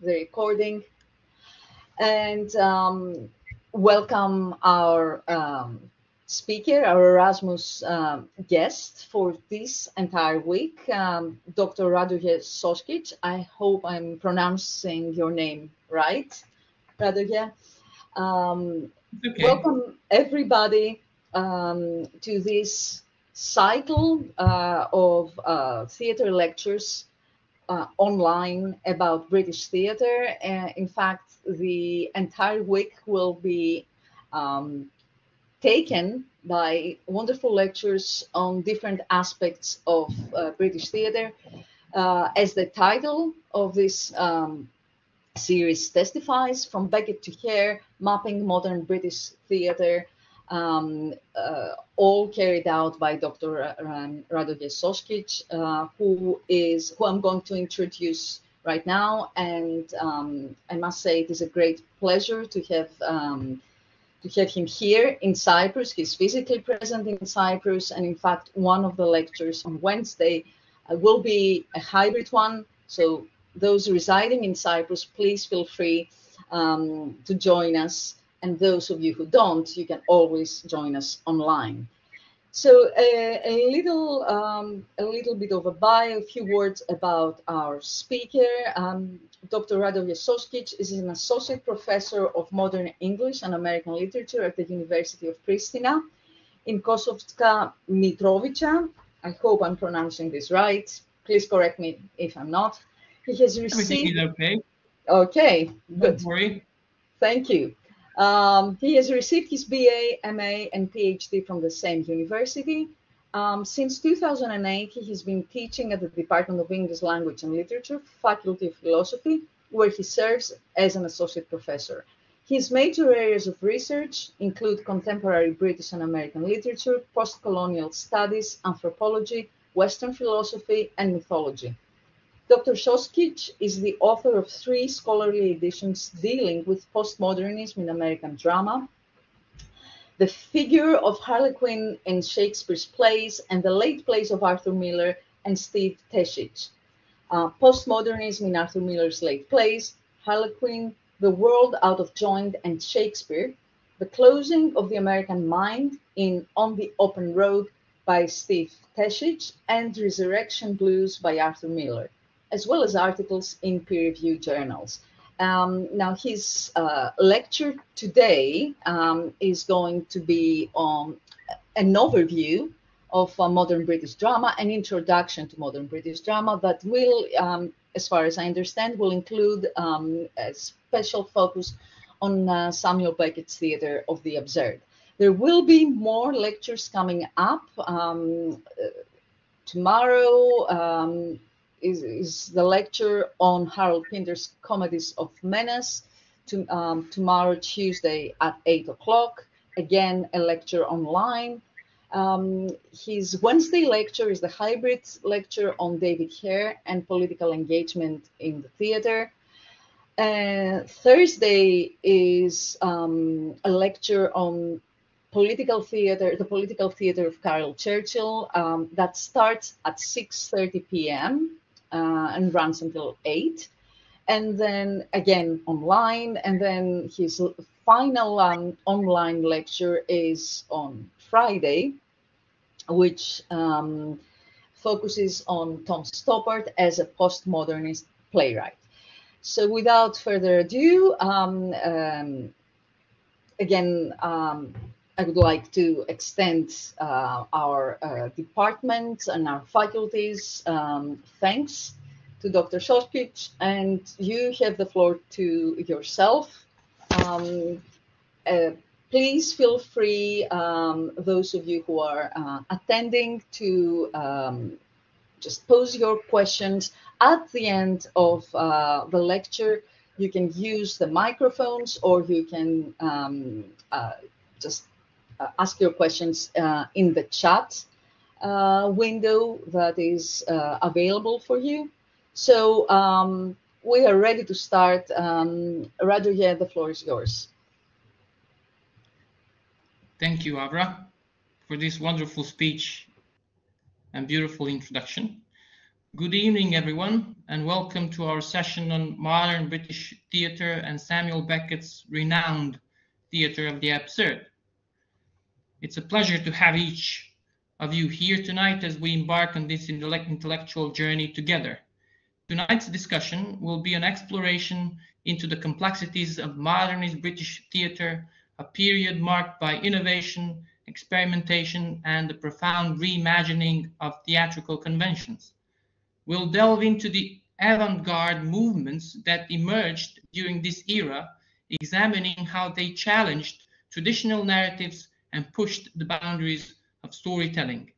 the recording. And welcome our speaker, our Erasmus guest for this entire week, Dr. Radoje Šoškić. I hope I'm pronouncing your name right, Radoje. Okay. Welcome everybody to this cycle of theatre lectures online about British theatre. In fact, the entire week will be taken by wonderful lectures on different aspects of British theatre. As the title of this series testifies, from Beckett to Hare, mapping modern British theatre, all carried out by Dr. Radoje Šoškić, who I'm going to introduce right now. And I must say it is a great pleasure to have him here in Cyprus. He's physically present in Cyprus, and in fact, one of the lectures on Wednesday will be a hybrid one. So those residing in Cyprus, please feel free to join us. And those of you who don't, you can always join us online. So a little bit of a bio, a few words about our speaker. Dr. Radoje Šoškić is an associate professor of modern English and American literature at the University of Priština in Kosovska Mitrovica. I hope I'm pronouncing this right. Please correct me if I'm not. He has received. Everything is okay. Okay, good. Don't worry. Thank you. He has received his BA, MA, and PhD from the same university. Since 2008, he has been teaching at the Department of English Language and Literature, Faculty of Philosophy, where he serves as an associate professor. His major areas of research include contemporary British and American literature, post-colonial studies, anthropology, Western philosophy, and mythology. Dr. Šoškić is the author of 3 scholarly editions dealing with postmodernism in American drama, the figure of Harlequin in Shakespeare's plays, and the late plays of Arthur Miller and Steve Teschich. Postmodernism in Arthur Miller's late plays, Harlequin, The World Out of Joint, and Shakespeare, the closing of the American mind in On the Open Road by Steve Teschich, and Resurrection Blues by Arthur Miller, as well as articles in peer-reviewed journals. Now, his lecture today is going to be on an overview of modern British drama, an introduction to modern British drama that will, as far as I understand, will include a special focus on Samuel Beckett's theatre of the absurd. There will be more lectures coming up. Tomorrow, is the lecture on Harold Pinter's Comedies of Menace. Tomorrow, Tuesday at 8 o'clock. Again, a lecture online. His Wednesday lecture is the hybrid lecture on David Hare and political engagement in the theatre. Thursday is a lecture on political theatre, the political theatre of Carol Churchill, that starts at 6:30 p.m. And runs until 8, and then again online, and then his final online lecture is on Friday, which focuses on Tom Stoppard as a postmodernist playwright. So without further ado, again, I would like to extend our department and our faculty's thanks to Dr. Šoškić, and you have the floor to yourself. Please feel free, those of you who are attending, to just pose your questions at the end of the lecture. You can use the microphones, or you can just ask your questions in the chat window that is available for you. So we are ready to start. Radoje, the floor is yours. Thank you, Avra, for this wonderful speech and beautiful introduction. Good evening, everyone, and welcome to our session on modern British theatre and Samuel Beckett's renowned Theatre of the Absurd. It's a pleasure to have each of you here tonight as we embark on this intellectual journey together. Tonight's discussion will be an exploration into the complexities of modernist British theatre, a period marked by innovation, experimentation, and the profound reimagining of theatrical conventions. We'll delve into the avant-garde movements that emerged during this era, examining how they challenged traditional narratives and pushed the boundaries of storytelling.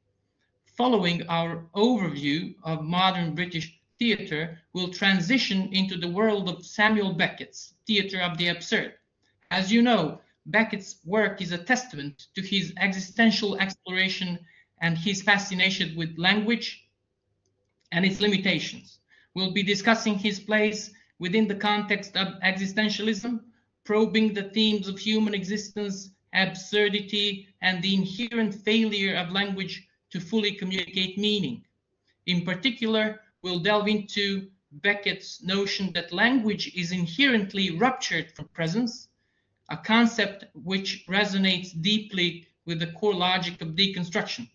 Following our overview of modern British theatre, we'll transition into the world of Samuel Beckett's Theatre of the Absurd. As you know, Beckett's work is a testament to his existential exploration and his fascination with language and its limitations. We'll be discussing his place within the context of existentialism, probing the themes of human existence, absurdity, and the inherent failure of language to fully communicate meaning. In particular, we'll delve into Beckett's notion that language is inherently ruptured from presence, a concept which resonates deeply with the core logic of deconstruction.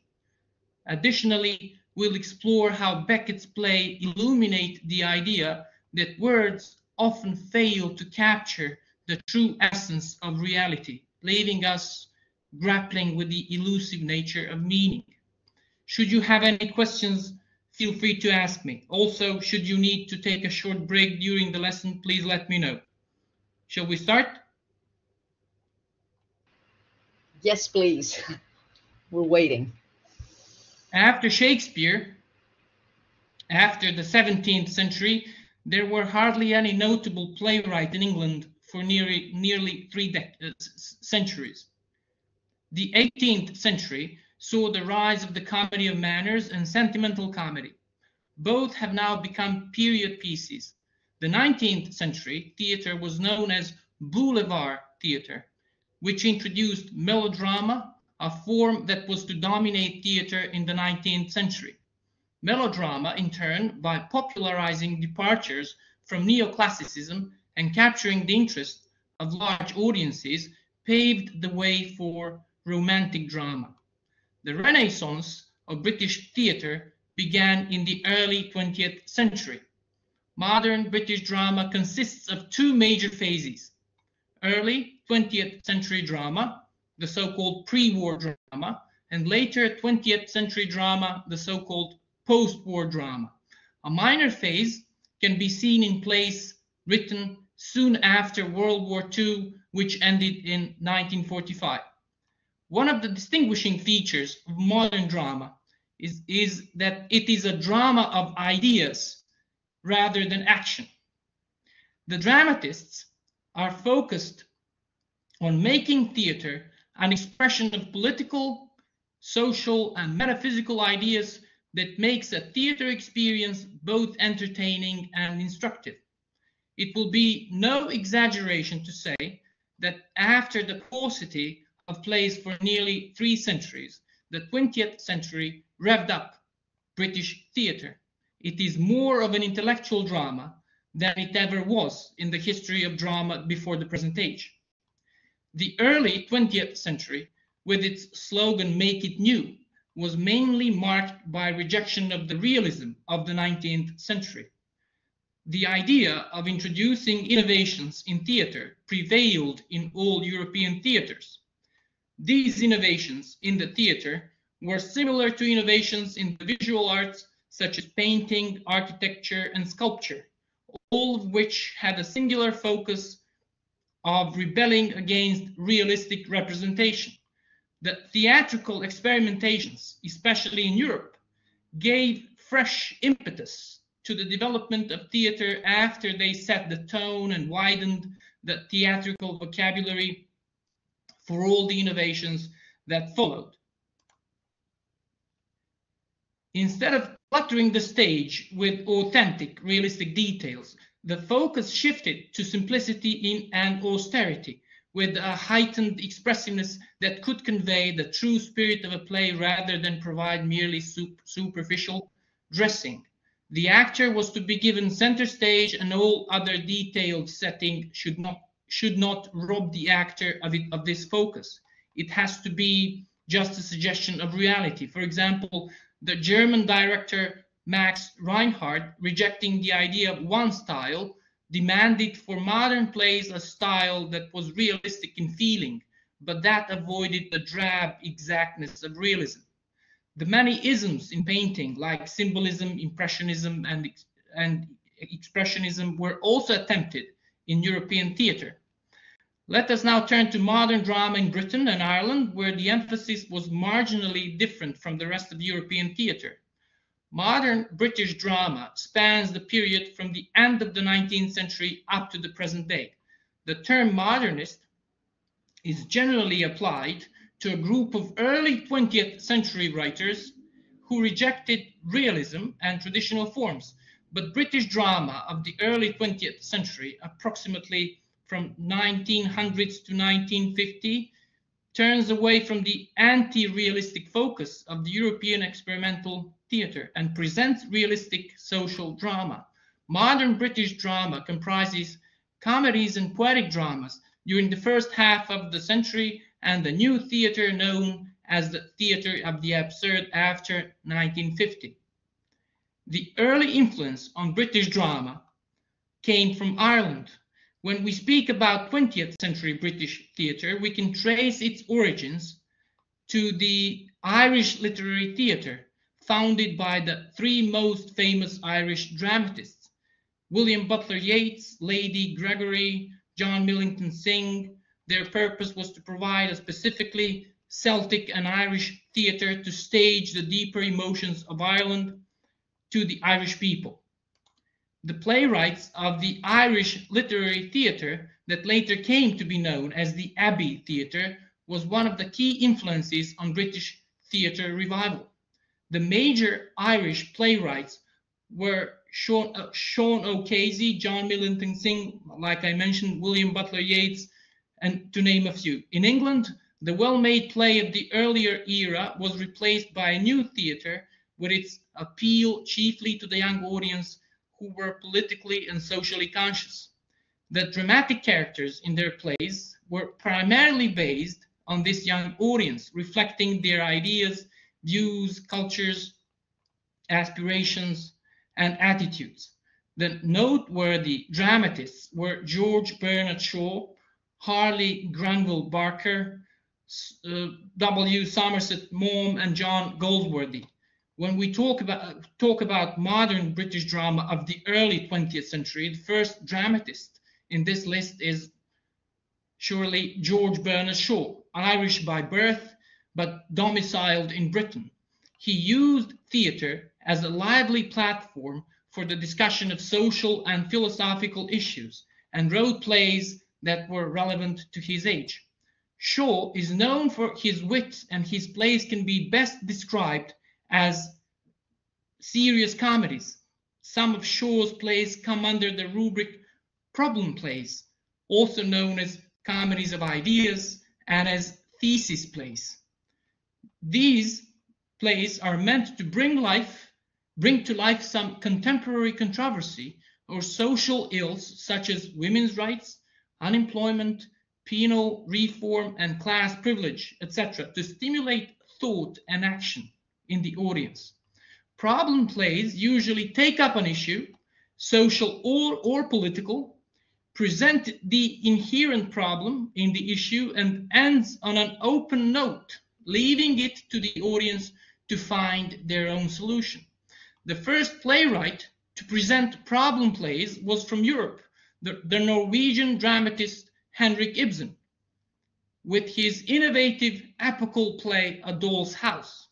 Additionally, we'll explore how Beckett's play illuminate the idea that words often fail to capture the true essence of reality, leaving us grappling with the elusive nature of meaning. Should you have any questions, feel free to ask me. Also, should you need to take a short break during the lesson, please let me know. Shall we start? Yes, please. We're waiting. After Shakespeare, after the 17th century, there were hardly any notable playwright in England for nearly 3 centuries. The 18th century saw the rise of the comedy of manners and sentimental comedy. Both have now become period pieces. The 19th century theatre was known as boulevard theatre, which introduced melodrama, a form that was to dominate theatre in the 19th century. Melodrama, in turn, by popularizing departures from neoclassicism and capturing the interest of large audiences, paved the way for romantic drama. The Renaissance of British theatre began in the early 20th century. Modern British drama consists of 2 major phases: early 20th century drama, the so-called pre-war drama, and later 20th century drama, the so-called post-war drama. A minor phase can be seen in plays written soon after World War II, which ended in 1945. One of the distinguishing features of modern drama is that it is a drama of ideas rather than action. The dramatists are focused on making theatre an expression of political, social, and metaphysical ideas that makes a theatre experience both entertaining and instructive. It will be no exaggeration to say that after the paucity of plays for nearly 3 centuries, the 20th century revved up British theatre. It is more of an intellectual drama than it ever was in the history of drama before the present age. The early 20th century, with its slogan "Make it new," was mainly marked by rejection of the realism of the 19th century. The idea of introducing innovations in theatre prevailed in all European theatres. These innovations in the theatre were similar to innovations in the visual arts, such as painting, architecture, and sculpture, all of which had a singular focus of rebelling against realistic representation. The theatrical experimentations, especially in Europe, gave fresh impetus to the development of theatre after they set the tone and widened the theatrical vocabulary for all the innovations that followed. Instead of cluttering the stage with authentic, realistic details, the focus shifted to simplicity and austerity, with a heightened expressiveness that could convey the true spirit of a play rather than provide merely superficial dressing. The actor was to be given center stage, and all other detailed setting should not rob the actor of this focus. It has to be just a suggestion of reality. For example, the German director Max Reinhardt, rejecting the idea of one style, demanded for modern plays a style that was realistic in feeling, but that avoided the drab exactness of realism. The many isms in painting, like symbolism, impressionism, and expressionism, were also attempted in European theatre. Let us now turn to modern drama in Britain and Ireland, where the emphasis was marginally different from the rest of European theatre. Modern British drama spans the period from the end of the 19th century up to the present day. The term modernist is generally applied to a group of early 20th century writers who rejected realism and traditional forms. But British drama of the early 20th century, approximately from 1900s to 1950, turns away from the anti-realistic focus of the European experimental theatre and presents realistic social drama. Modern British drama comprises comedies and poetic dramas during the first half of the century, and the new theatre known as the theatre of the absurd after 1950. The early influence on British drama came from Ireland. When we speak about 20th century British theatre, we can trace its origins to the Irish literary theatre, founded by the three most famous Irish dramatists, William Butler Yeats, Lady Gregory, John Millington Synge. Their purpose was to provide a specifically Celtic and Irish theatre to stage the deeper emotions of Ireland to the Irish people. The playwrights of the Irish literary theatre that later came to be known as the Abbey Theatre was one of the key influences on British theatre revival. The major Irish playwrights were Sean O'Casey, John Millington Synge, like I mentioned, William Butler Yeats, and to name a few. In England, the well-made play of the earlier era was replaced by a new theatre with its appeal chiefly to the young audience who were politically and socially conscious. The dramatic characters in their plays were primarily based on this young audience, reflecting their ideas, views, cultures, aspirations, and attitudes. The noteworthy dramatists were George Bernard Shaw, Harley Granville Barker, W. Somerset Maugham, and John Goldsworthy. When we talk about modern British drama of the early 20th century, the first dramatist in this list is surely George Bernard Shaw, Irish by birth, but domiciled in Britain. He used theatre as a lively platform for the discussion of social and philosophical issues and wrote plays that were relevant to his age. Shaw is known for his wit, and his plays can be best described as serious comedies. Some of Shaw's plays come under the rubric problem plays, also known as comedies of ideas and as thesis plays. These plays are meant to bring to life some contemporary controversy or social ills such as women's rights, unemployment, penal reform, and class privilege, etc., to stimulate thought and action in the audience. Problem plays usually take up an issue, social or political, present the inherent problem in the issue, and ends on an open note, leaving it to the audience to find their own solution. The first playwright to present problem plays was from Europe, the Norwegian dramatist Henrik Ibsen, with his innovative epical play A Doll's House.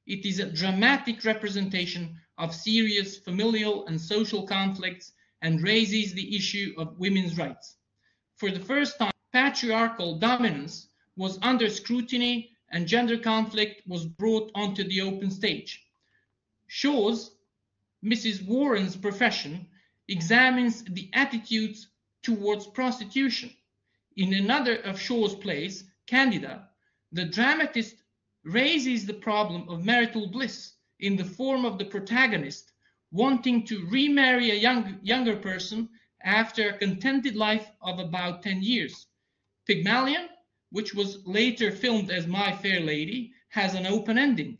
It is a dramatic representation of serious familial and social conflicts and raises the issue of women's rights. For the first time, patriarchal dominance was under scrutiny and gender conflict was brought onto the open stage. Shaw's Mrs. Warren's Profession examines the attitudes towards prostitution. In another of Shaw's plays, Candida, the dramatist raises the problem of marital bliss in the form of the protagonist wanting to remarry a younger person after a contented life of about 10 years. Pygmalion, which was later filmed as My Fair Lady, has an open ending.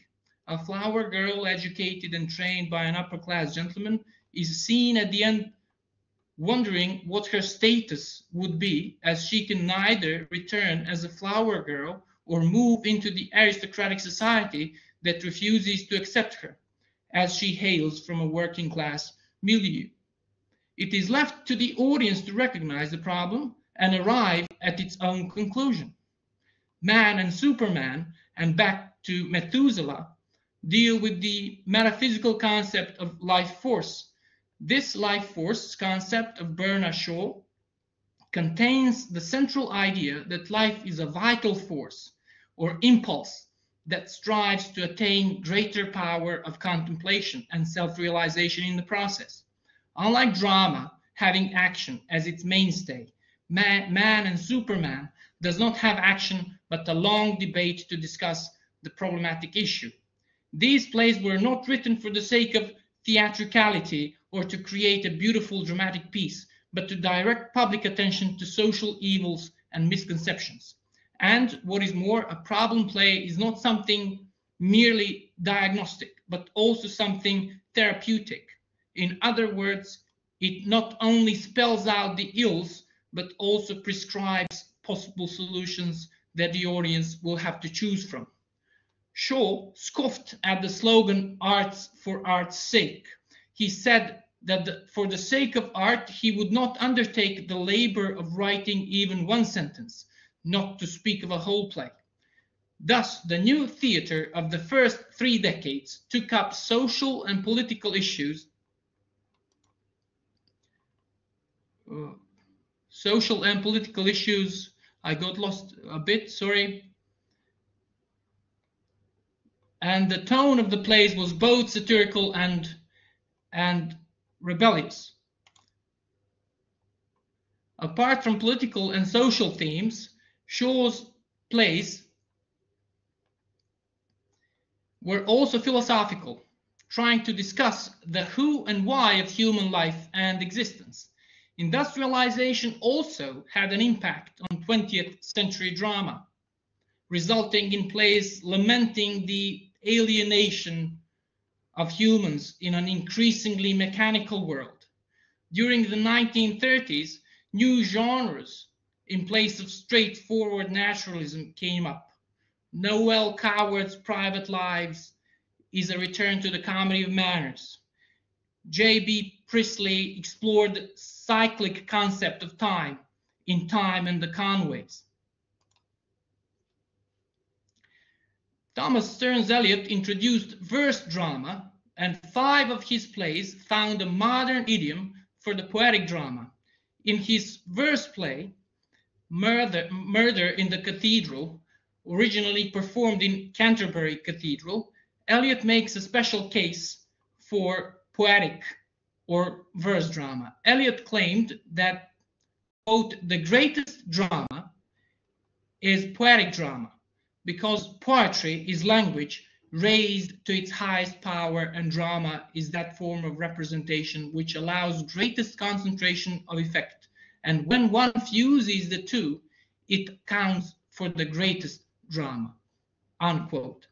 A flower girl, educated and trained by an upper-class gentleman, is seen at the end wondering what her status would be, as she can neither return as a flower girl or move into the aristocratic society that refuses to accept her, as she hails from a working-class milieu. It is left to the audience to recognize the problem and arrive at its own conclusion. Man and Superman, and back to Methuselah, deal with the metaphysical concept of life force. This life force concept of Bernard Shaw contains the central idea that life is a vital force or impulse that strives to attain greater power of contemplation and self-realization in the process. Unlike drama, having action as its mainstay, Man and Superman does not have action but a long debate to discuss the problematic issue. These plays were not written for the sake of theatricality or to create a beautiful dramatic piece, but to direct public attention to social evils and misconceptions. And what is more, a problem play is not something merely diagnostic, but also something therapeutic. In other words, it not only spells out the ills, but also prescribes possible solutions that the audience will have to choose from. Shaw scoffed at the slogan "Arts for art's sake." He said that for the sake of art, he would not undertake the labor of writing even one sentence, not to speak of a whole play. Thus, the new theater of the first 3 decades took up social and political issues, I got lost a bit, sorry. And the tone of the plays was both satirical and rebellious. Apart from political and social themes, Shaw's plays were also philosophical, trying to discuss the who and why of human life and existence. Industrialization also had an impact on 20th century drama, resulting in plays lamenting the alienation of humans in an increasingly mechanical world. During the 1930s, new genres in place of straightforward naturalism came up. Noel Coward's Private Lives is a return to the comedy of manners. J.B. Priestley explored the cyclic concept of time in Time and the Conways. Thomas Stearns Eliot introduced verse drama, and 5 of his plays found a modern idiom for the poetic drama. In his verse play, Murder in the Cathedral, originally performed in Canterbury Cathedral, Eliot makes a special case for poetic or verse drama. Eliot claimed that, quote, the greatest drama is poetic drama, because poetry is language raised to its highest power, and drama is that form of representation which allows greatest concentration of effect. And when one fuses the two, it counts for the greatest drama, unquote.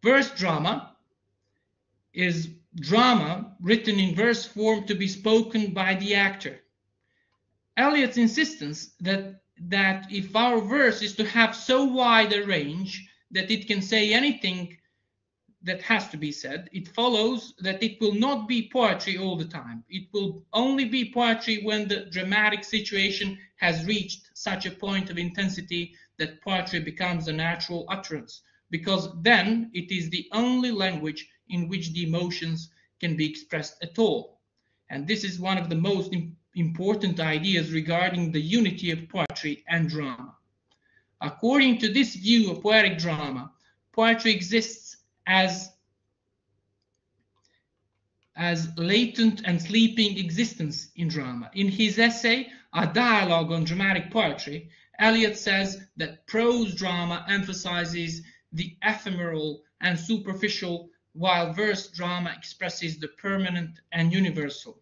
Verse drama is drama written in verse form to be spoken by the actor. Eliot's insistence that if our verse is to have so wide a range that it can say anything that has to be said, it follows that it will not be poetry all the time. It will only be poetry when the dramatic situation has reached such a point of intensity that poetry becomes a natural utterance, because then it is the only language in which the emotions can be expressed at all. And this is one of the most important ideas regarding the unity of poetry and drama. According to this view of poetic drama, poetry exists as latent and sleeping existence in drama. In his essay, A Dialogue on Dramatic Poetry, Eliot says that prose drama emphasizes the ephemeral and superficial while verse drama expresses the permanent and universal.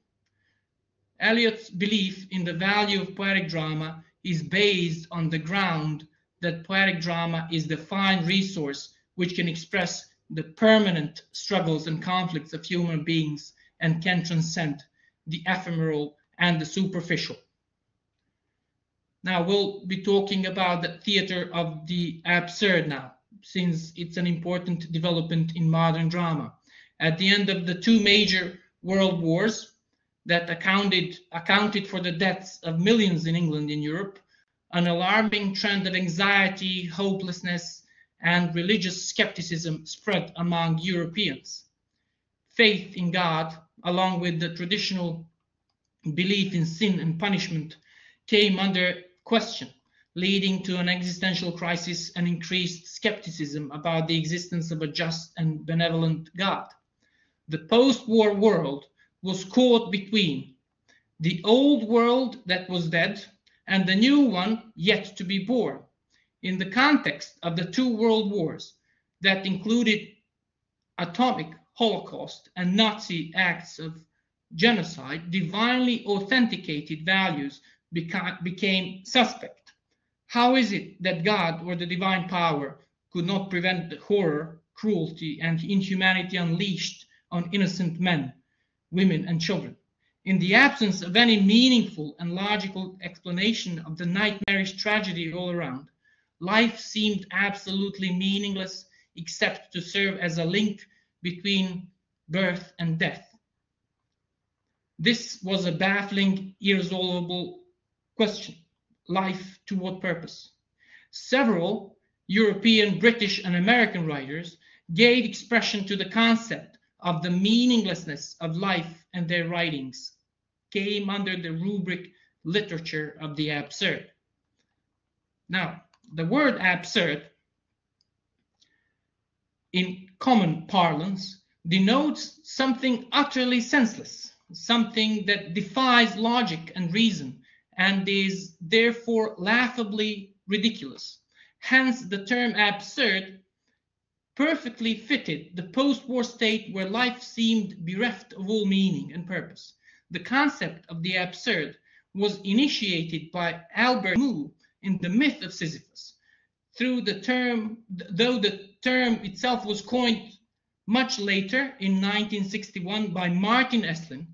Eliot's belief in the value of poetic drama is based on the ground that poetic drama is the fine resource which can express the permanent struggles and conflicts of human beings and can transcend the ephemeral and the superficial. Now we'll be talking about the theater of the absurd now, since it's an important development in modern drama. At the end of the two major world wars that accounted for the deaths of millions in England and Europe, an alarming trend of anxiety, hopelessness, and religious skepticism spread among Europeans. Faith in God, along with the traditional belief in sin and punishment, came under question, leading to an existential crisis and increased skepticism about the existence of a just and benevolent God. The post-war world was caught between the old world that was dead and the new one yet to be born. In the context of the two world wars that included atomic Holocaust and Nazi acts of genocide, divinely authenticated values became suspect. How is it that God or the divine power could not prevent the horror, cruelty, and inhumanity unleashed on innocent men, women, and children? In the absence of any meaningful and logical explanation of the nightmarish tragedy all around, life seemed absolutely meaningless except to serve as a link between birth and death. This was a baffling, irresolvable question. Life to what purpose? Several European, British, and American writers gave expression to the concept of the meaninglessness of life, and their writings came under the rubric literature of the absurd. Now, the word absurd, in common parlance, denotes something utterly senseless, something that defies logic and reason, and is therefore laughably ridiculous. Hence, the term absurd perfectly fitted the post-war state where life seemed bereft of all meaning and purpose. The concept of the absurd was initiated by Albert Camus in The Myth of Sisyphus. Though the term itself was coined much later in 1961 by Martin Esslin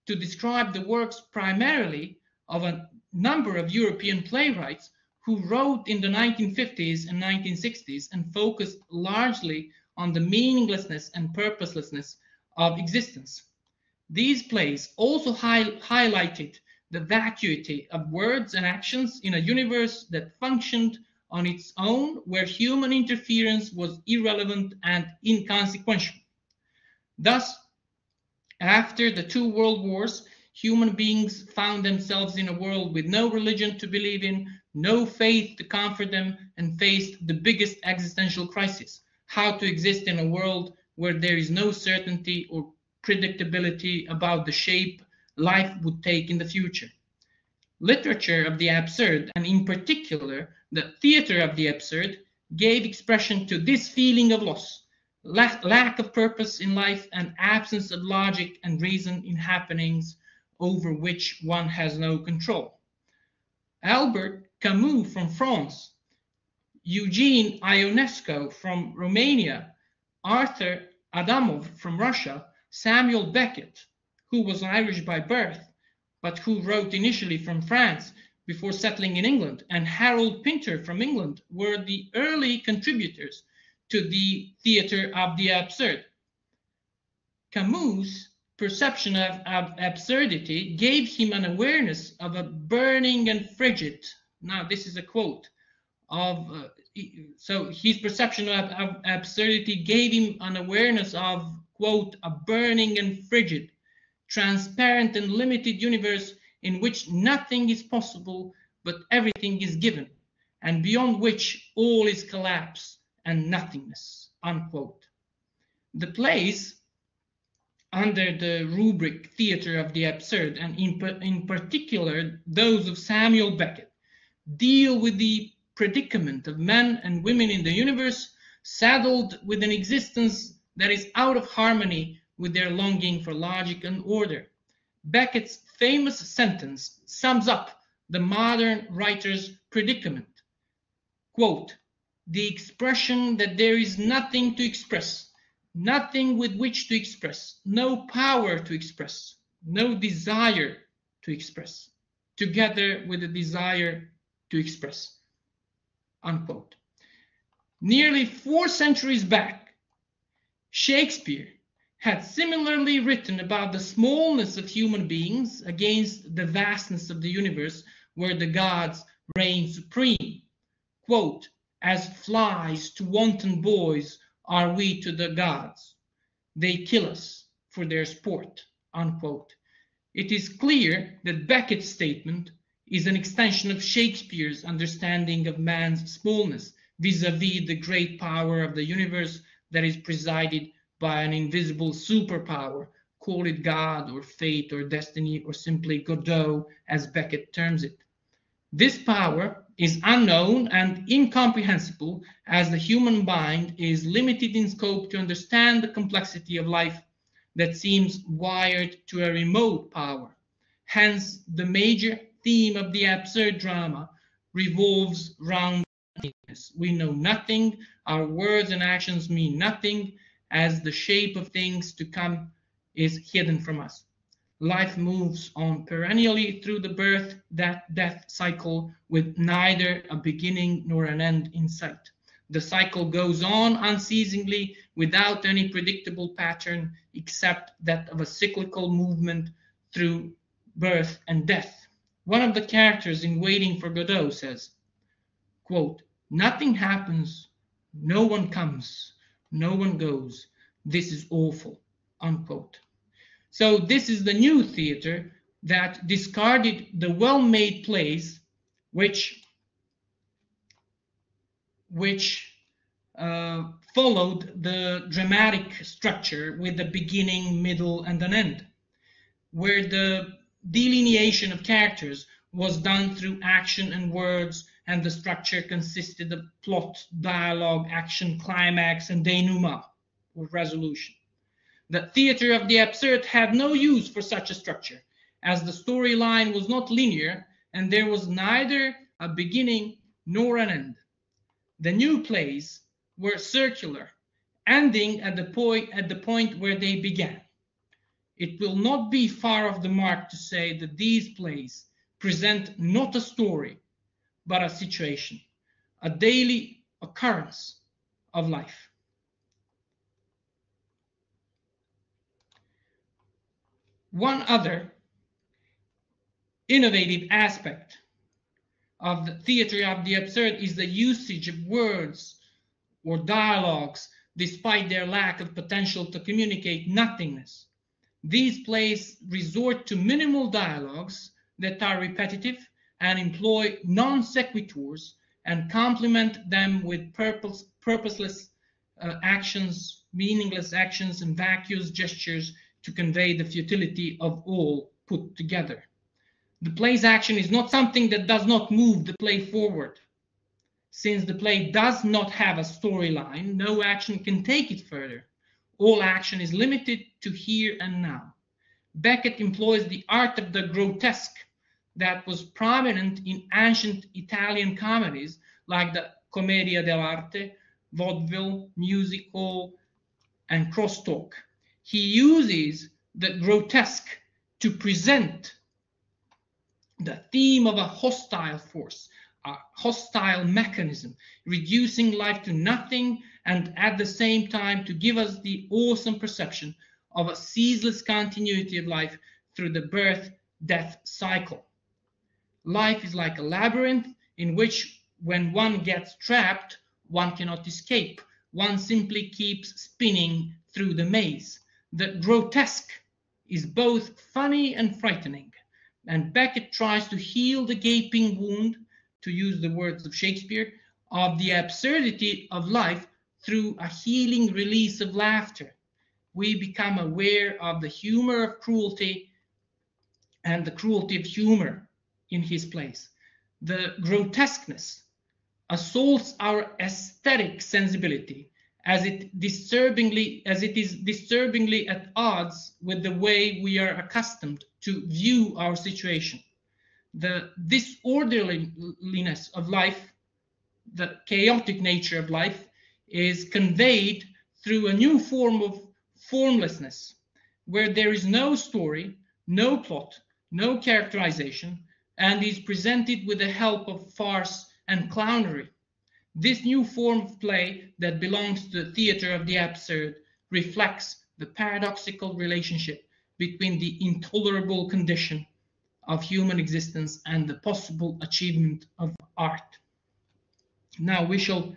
to describe the works primarily of a number of European playwrights who wrote in the 1950s and 1960s and focused largely on the meaninglessness and purposelessness of existence. These plays also highlighted the vacuity of words and actions in a universe that functioned on its own, where human interference was irrelevant and inconsequential. Thus, after the two world wars, human beings found themselves in a world with no religion to believe in, no faith to comfort them, and faced the biggest existential crisis: how to exist in a world where there is no certainty or predictability about the shape life would take in the future. Literature of the absurd, and in particular the theater of the absurd, gave expression to this feeling of loss, lack of purpose in life, and absence of logic and reason in happenings over which one has no control. Albert Camus from France, Eugene Ionesco from Romania, Arthur Adamov from Russia, Samuel Beckett, who was Irish by birth, but who wrote initially from France before settling in England, and Harold Pinter from England were the early contributors to the theater of the absurd. Camus' perception of absurdity gave him an awareness of a burning and frigid, now this is a quote, so his perception of absurdity gave him an awareness of, quote, a burning and frigid, transparent and limited universe in which nothing is possible but everything is given, and beyond which all is collapse and nothingness, unquote. The plays under the rubric theater of the absurd, and in particular those of Samuel Beckett, deal with the predicament of men and women in the universe, saddled with an existence that is out of harmony with their longing for logic and order. Beckett's famous sentence sums up the modern writer's predicament. Quote, "The expression that there is nothing to express, nothing with which to express, no power to express, no desire to express, together with the desire to express." Unquote. Nearly 4 centuries back, Shakespeare had similarly written about the smallness of human beings against the vastness of the universe where the gods reign supreme. Quote, "As flies to wanton boys are we to the gods. They kill us for their sport." Unquote. It is clear that Beckett's statement is an extension of Shakespeare's understanding of man's smallness vis-à-vis the great power of the universe that is presided by an invisible superpower, call it God or fate or destiny or simply Godot as Beckett terms it. This power is unknown and incomprehensible as the human mind is limited in scope to understand the complexity of life that seems wired to a remote power. Hence, the major theme of the absurd drama revolves around nothingness. We know nothing, our words and actions mean nothing, as the shape of things to come is hidden from us. Life moves on perennially through the birth, death cycle with neither a beginning nor an end in sight. The cycle goes on unceasingly without any predictable pattern except that of a cyclical movement through birth and death. One of the characters in Waiting for Godot says, quote, "Nothing happens, no one comes, no one goes. This is awful," unquote. So this is the new theater that discarded the well-made plays which followed the dramatic structure with a beginning, middle, and an end, where the delineation of characters was done through action and words, and the structure consisted of plot, dialogue, action, climax, and denouement, or resolution. The theater of the absurd had no use for such a structure, as the storyline was not linear and there was neither a beginning nor an end. The new plays were circular, ending at the point where they began. It will not be far off the mark to say that these plays present not a story, but a situation, a daily occurrence of life. One other innovative aspect of the theater of the absurd is the usage of words or dialogues despite their lack of potential to communicate nothingness. These plays resort to minimal dialogues that are repetitive and employ non sequiturs and complement them with purposeless actions, meaningless actions, and vacuous gestures to convey the futility of all put together. The play's action is not something that does not move the play forward. Since the play does not have a storyline, no action can take it further. All action is limited to here and now. Beckett employs the art of the grotesque that was prominent in ancient Italian comedies like the Commedia dell'arte, vaudeville, music hall, and crosstalk. He uses the grotesque to present the theme of a hostile force, a hostile mechanism, reducing life to nothing and at the same time to give us the awesome perception of a ceaseless continuity of life through the birth-death cycle. Life is like a labyrinth in which when one gets trapped, one cannot escape. One simply keeps spinning through the maze. The grotesque is both funny and frightening, and Beckett tries to heal the gaping wound, to use the words of Shakespeare, of the absurdity of life through a healing release of laughter. We become aware of the humor of cruelty and the cruelty of humor in his plays. The grotesqueness assaults our aesthetic sensibility as it is disturbingly at odds with the way we are accustomed to view our situation. The disorderliness of life, the chaotic nature of life, is conveyed through a new form of formlessness, where there is no story, no plot, no characterization, and is presented with the help of farce and clownery. This new form of play that belongs to the theater of the absurd reflects the paradoxical relationship between the intolerable condition of human existence and the possible achievement of art. Now we shall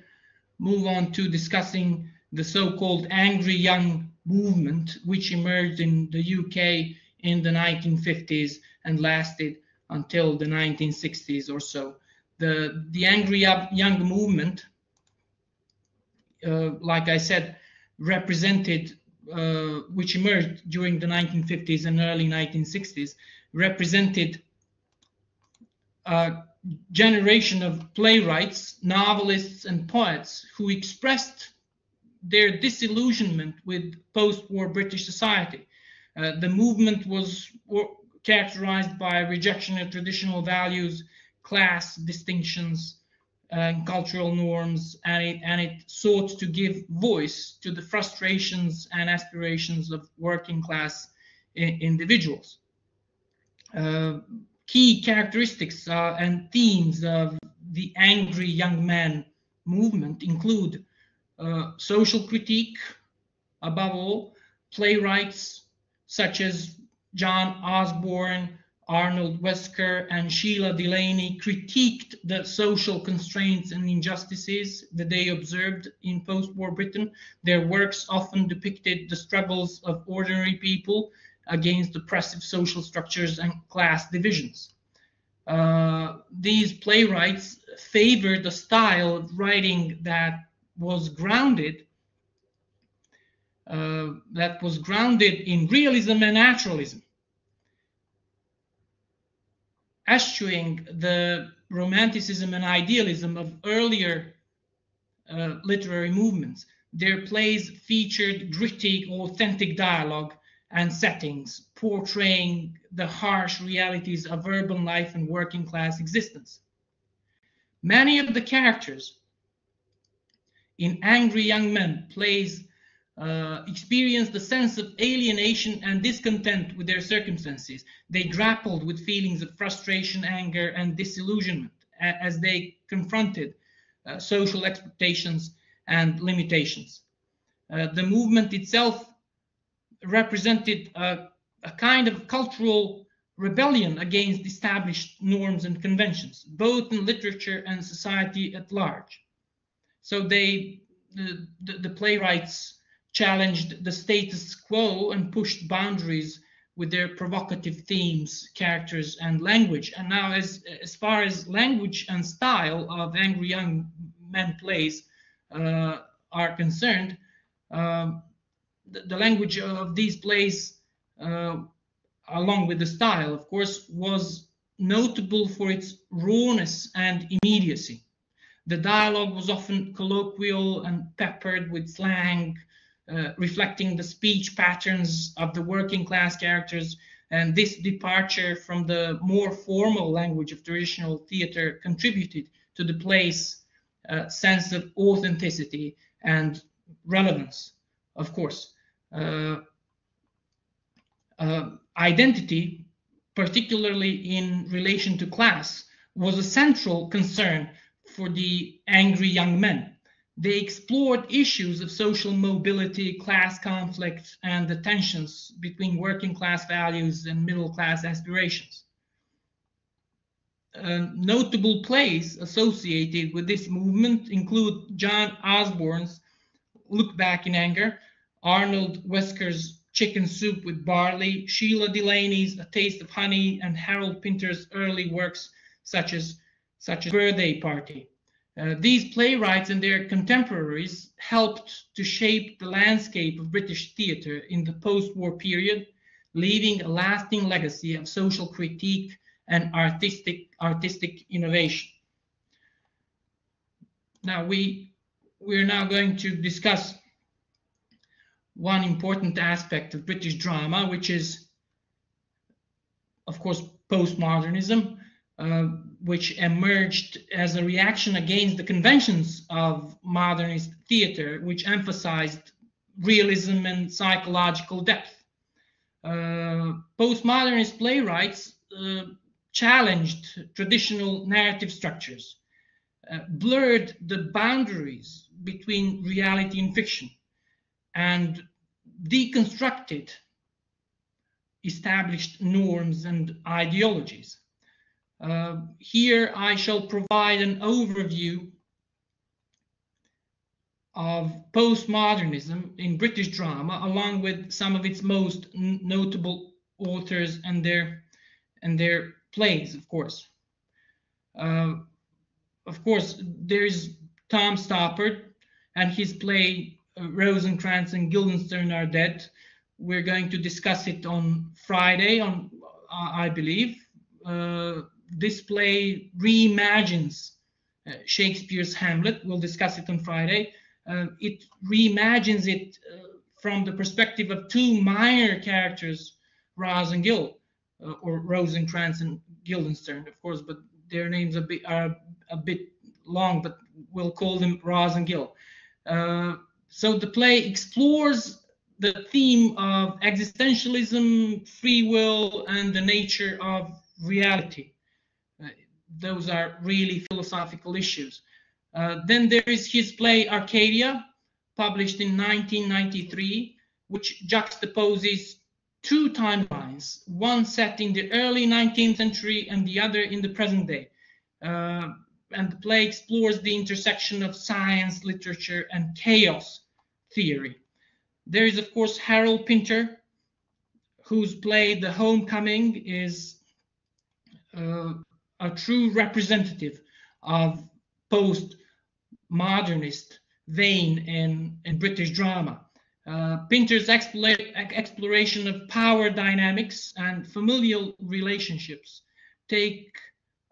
move on to discussing the so-called angry young movement, which emerged in the UK in the 1950s and lasted until the 1960s or so. The angry young movement, like I said, represented, which emerged during the 1950s and early 1960s, represented a generation of playwrights, novelists, and poets who expressed their disillusionment with post-war British society. The movement was characterized by rejection of traditional values, class distinctions, cultural norms, and it sought to give voice to the frustrations and aspirations of working class individuals. Key characteristics and themes of the angry young man movement include social critique, above all. Playwrights such as John Osborne, Arnold Wesker, and Sheila Delaney critiqued the social constraints and injustices that they observed in post-war Britain. Their works often depicted the struggles of ordinary people against oppressive social structures and class divisions. These playwrights favored a style of writing that was grounded in realism and naturalism, eschewing the romanticism and idealism of earlier literary movements. Their plays featured gritty, authentic dialogue and settings, portraying the harsh realities of urban life and working class existence. Many of the characters in Angry Young Men plays experienced a sense of alienation and discontent with their circumstances. They grappled with feelings of frustration, anger, and disillusionment as they confronted social expectations and limitations. The movement itself represented a kind of cultural rebellion against established norms and conventions, both in literature and society at large. So the playwrights challenged the status quo and pushed boundaries with their provocative themes, characters, and language. And now, as far as language and style of Angry Young Men plays are concerned, the language of these plays, along with the style, of course, was notable for its rawness and immediacy. The dialogue was often colloquial and peppered with slang, reflecting the speech patterns of the working class characters, and this departure from the more formal language of traditional theater contributed to the play's sense of authenticity and relevance, of course. Identity, particularly in relation to class, was a central concern for the Angry Young Men. They explored issues of social mobility, class conflict, and the tensions between working class values and middle class aspirations. Notable plays associated with this movement include John Osborne's Look Back in Anger, Arnold Wesker's Chicken Soup with Barley, Sheila Delaney's A Taste of Honey, and Harold Pinter's early works such as Birthday Party. These playwrights and their contemporaries helped to shape the landscape of British theatre in the post-war period, leaving a lasting legacy of social critique and artistic innovation. Now, we we're now going to discuss one important aspect of British drama, which is, of course, postmodernism, which emerged as a reaction against the conventions of modernist theater, which emphasized realism and psychological depth. Postmodernist playwrights challenged traditional narrative structures, blurred the boundaries between reality and fiction, and deconstructed established norms and ideologies. Here I shall provide an overview of postmodernism in British drama, along with some of its most notable authors and their plays, of course. Of course, there's Tom Stoppard and his play Rosencrantz and Guildenstern Are Dead. We're going to discuss it on Friday, I believe. This play reimagines Shakespeare's Hamlet. We'll discuss it on Friday. It reimagines it from the perspective of two minor characters, Ros and Gil, or Rosencrantz and Guildenstern, of course, but their names are a bit long, but we'll call them Ros and Gil. So the play explores the theme of existentialism, free will, and the nature of reality. Those are really philosophical issues. Then there is his play Arcadia, published in 1993, which juxtaposes two timelines, one set in the early 19th century and the other in the present day. And the play explores the intersection of science, literature, and chaos theory. There is, of course, Harold Pinter, whose play The Homecoming is a true representative of post-modernist vein in British drama. Pinter's exploration of power dynamics and familial relationships takes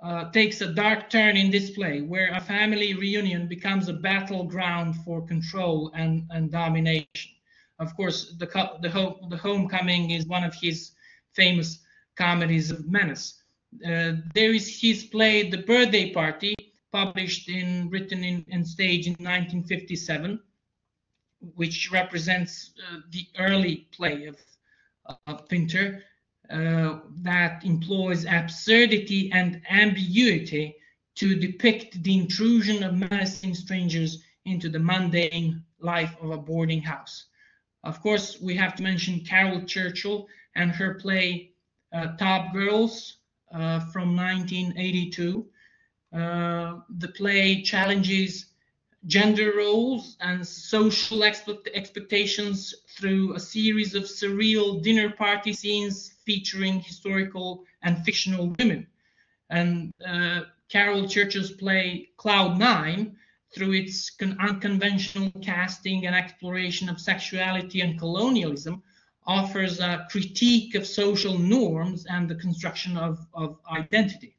a dark turn in this play, where a family reunion becomes a battleground for control and domination. Of course, the Homecoming is one of his famous comedies of menace. There is his play The Birthday Party, written and staged in 1957, which represents the early play of Pinter that employs absurdity and ambiguity to depict the intrusion of menacing strangers into the mundane life of a boarding house. Of course, we have to mention Carol Churchill and her play Top Girls from 1982. The play challenges gender roles and social expectations through a series of surreal dinner party scenes featuring historical and fictional women. And Carol Churchill's play Cloud Nine, through its unconventional casting and exploration of sexuality and colonialism, offers a critique of social norms and the construction of identity.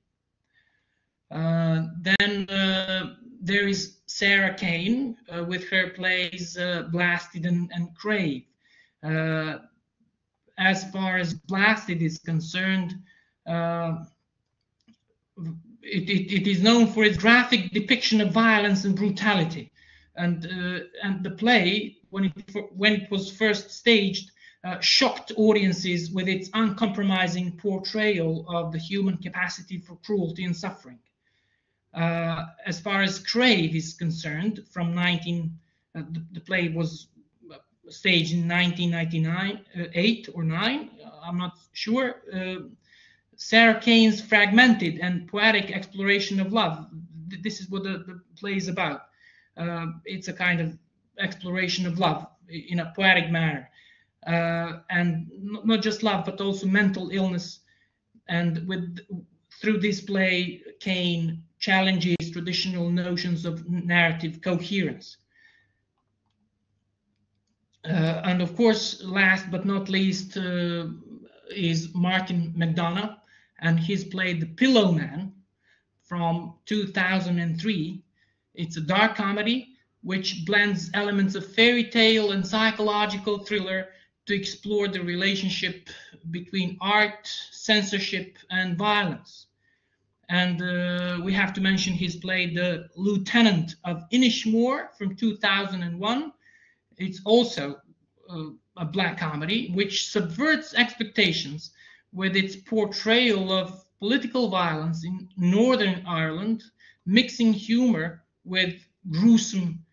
Then there is Sarah Kane with her plays Blasted and Crave. As far as Blasted is concerned, it is known for its graphic depiction of violence and brutality. And the play, when it was first staged, shocked audiences with its uncompromising portrayal of the human capacity for cruelty and suffering. As far as Crave is concerned, the play was staged in 1999, 8 or 9, I'm not sure. Sarah Kane's fragmented and poetic exploration of love. This is what the play is about. It's a kind of exploration of love in a poetic manner. And not just love, but also mental illness. And through this play, Kane challenges traditional notions of narrative coherence. And of course, last but not least, is Martin McDonagh and his play The Pillow Man from 2003. It's a dark comedy which blends elements of fairy tale and psychological thriller to explore the relationship between art, censorship, and violence. And we have to mention his play The Lieutenant of Inishmore from 2001. It's also a black comedy which subverts expectations with its portrayal of political violence in Northern Ireland, mixing humor with gruesome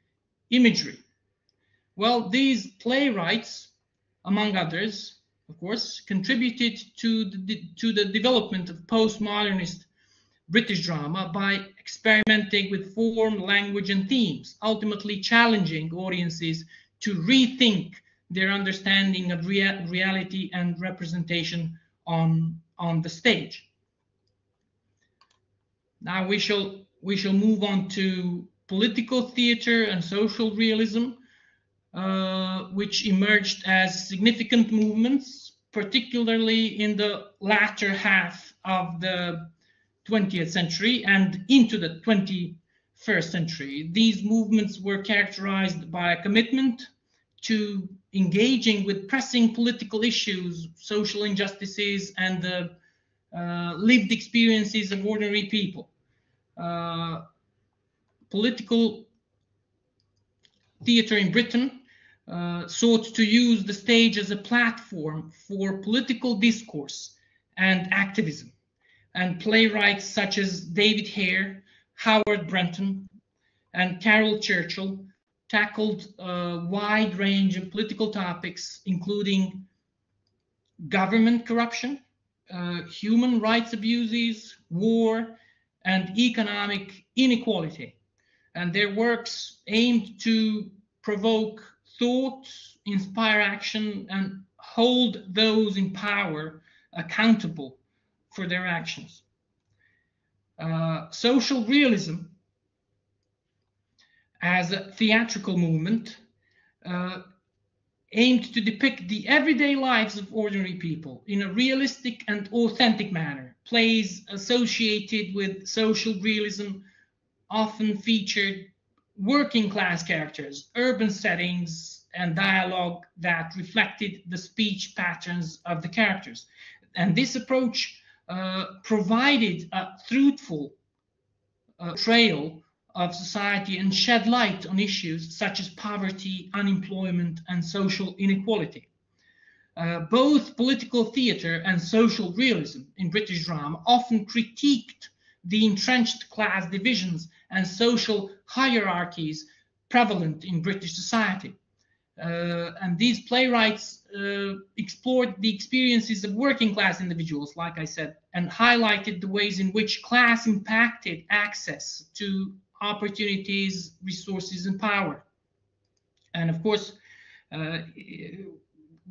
imagery. Well, these playwrights, among others, of course, contributed to the development of postmodernist British drama by experimenting with form, language, and themes, ultimately challenging audiences to rethink their understanding of reality and representation on the stage. Now we shall move on to political theater and social realism, which emerged as significant movements, particularly in the latter half of the 20th century and into the 21st century. These movements were characterized by a commitment to engaging with pressing political issues, social injustices, and the lived experiences of ordinary people. Political theatre in Britain sought to use the stage as a platform for political discourse and activism. And playwrights such as David Hare, Howard Brenton, and Carol Churchill tackled a wide range of political topics, including government corruption, human rights abuses, war, and economic inequality. And their works aimed to provoke thought, inspire action, and hold those in power accountable for their actions. Social realism as a theatrical movement aimed to depict the everyday lives of ordinary people in a realistic and authentic manner. Plays associated with social realism often featured working class characters, urban settings, and dialogue that reflected the speech patterns of the characters. And this approach provided a truthful portrayal of society and shed light on issues such as poverty, unemployment, and social inequality. Both political theatre and social realism in British drama often critiqued the entrenched class divisions and social hierarchies prevalent in British society. And these playwrights explored the experiences of working class individuals, like I said, and highlighted the ways in which class impacted access to opportunities, resources, and power. And of course,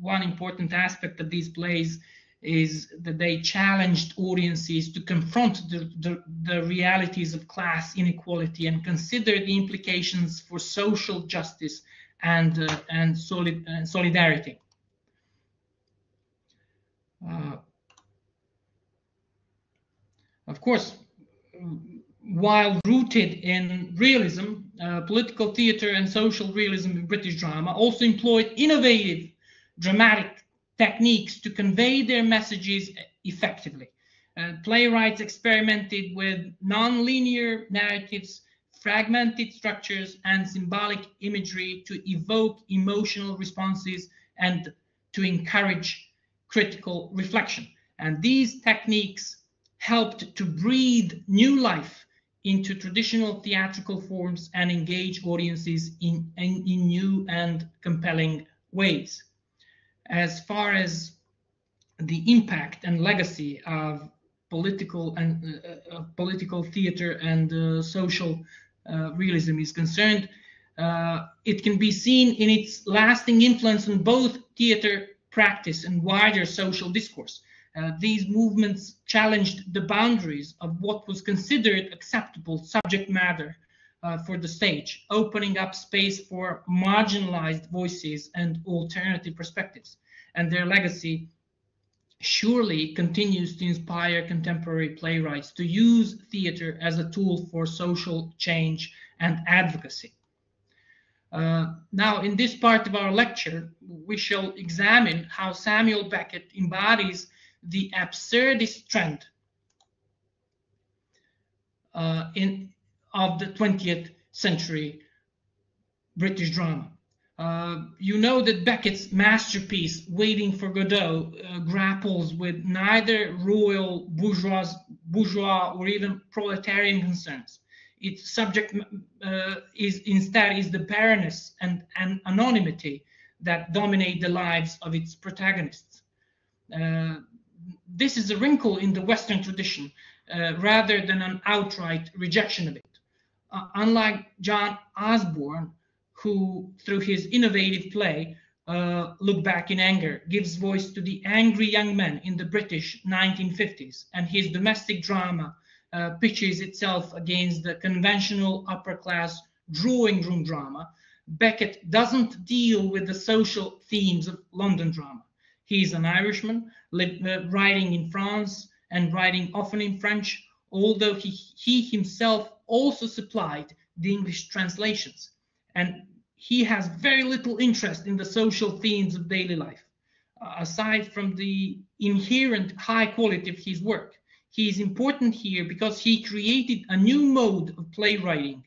one important aspect of these plays is that they challenged audiences to confront the realities of class inequality and consider the implications for social justice and solidarity. Of course, while rooted in realism, political theatre and social realism in British drama also employed innovative dramatic techniques to convey their messages effectively. Playwrights experimented with non-linear narratives, fragmented structures, and symbolic imagery to evoke emotional responses and to encourage critical reflection. And these techniques helped to breathe new life into traditional theatrical forms and engage audiences in new and compelling ways. As far as the impact and legacy of political theater and social realism is concerned, it can be seen in its lasting influence on both theater practice and wider social discourse. These movements challenged the boundaries of what was considered acceptable subject matter for the stage, opening up space for marginalized voices and alternative perspectives. And their legacy surely continues to inspire contemporary playwrights to use theater as a tool for social change and advocacy. Now, in this part of our lecture, we shall examine how Samuel Beckett embodies the absurdist trend of the 20th century British drama. You know that Beckett's masterpiece, Waiting for Godot, grapples with neither royal, bourgeois, or even proletarian concerns. Its subject is the barrenness and anonymity that dominate the lives of its protagonists. This is a wrinkle in the Western tradition rather than an outright rejection of it. Unlike John Osborne, who, through his innovative play, Look Back in Anger, gives voice to the angry young men in the British 1950s, and his domestic drama pitches itself against the conventional upper-class drawing room drama, Beckett doesn't deal with the social themes of London drama. He's an Irishman, writing in France and writing often in French, although he himself also supplied the English translations. And he has very little interest in the social themes of daily life. Aside from the inherent high quality of his work, he is important here because he created a new mode of playwriting.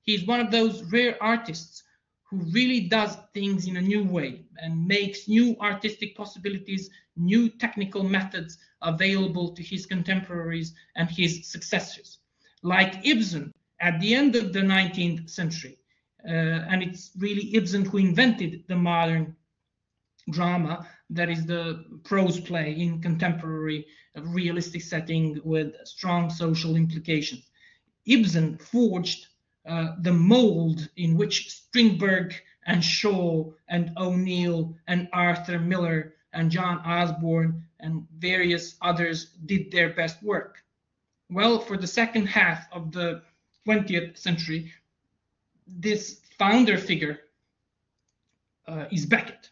He is one of those rare artists who really does things in a new way and makes new artistic possibilities, new technical methods available to his contemporaries and his successors. Like Ibsen at the end of the 19th century, and it's really Ibsen who invented the modern drama, that is the prose play in contemporary realistic setting with strong social implications. Ibsen forged the mold in which Strindberg and Shaw and O'Neill and Arthur Miller and John Osborne and various others did their best work. Well, for the second half of the 20th century, this founder figure is Beckett.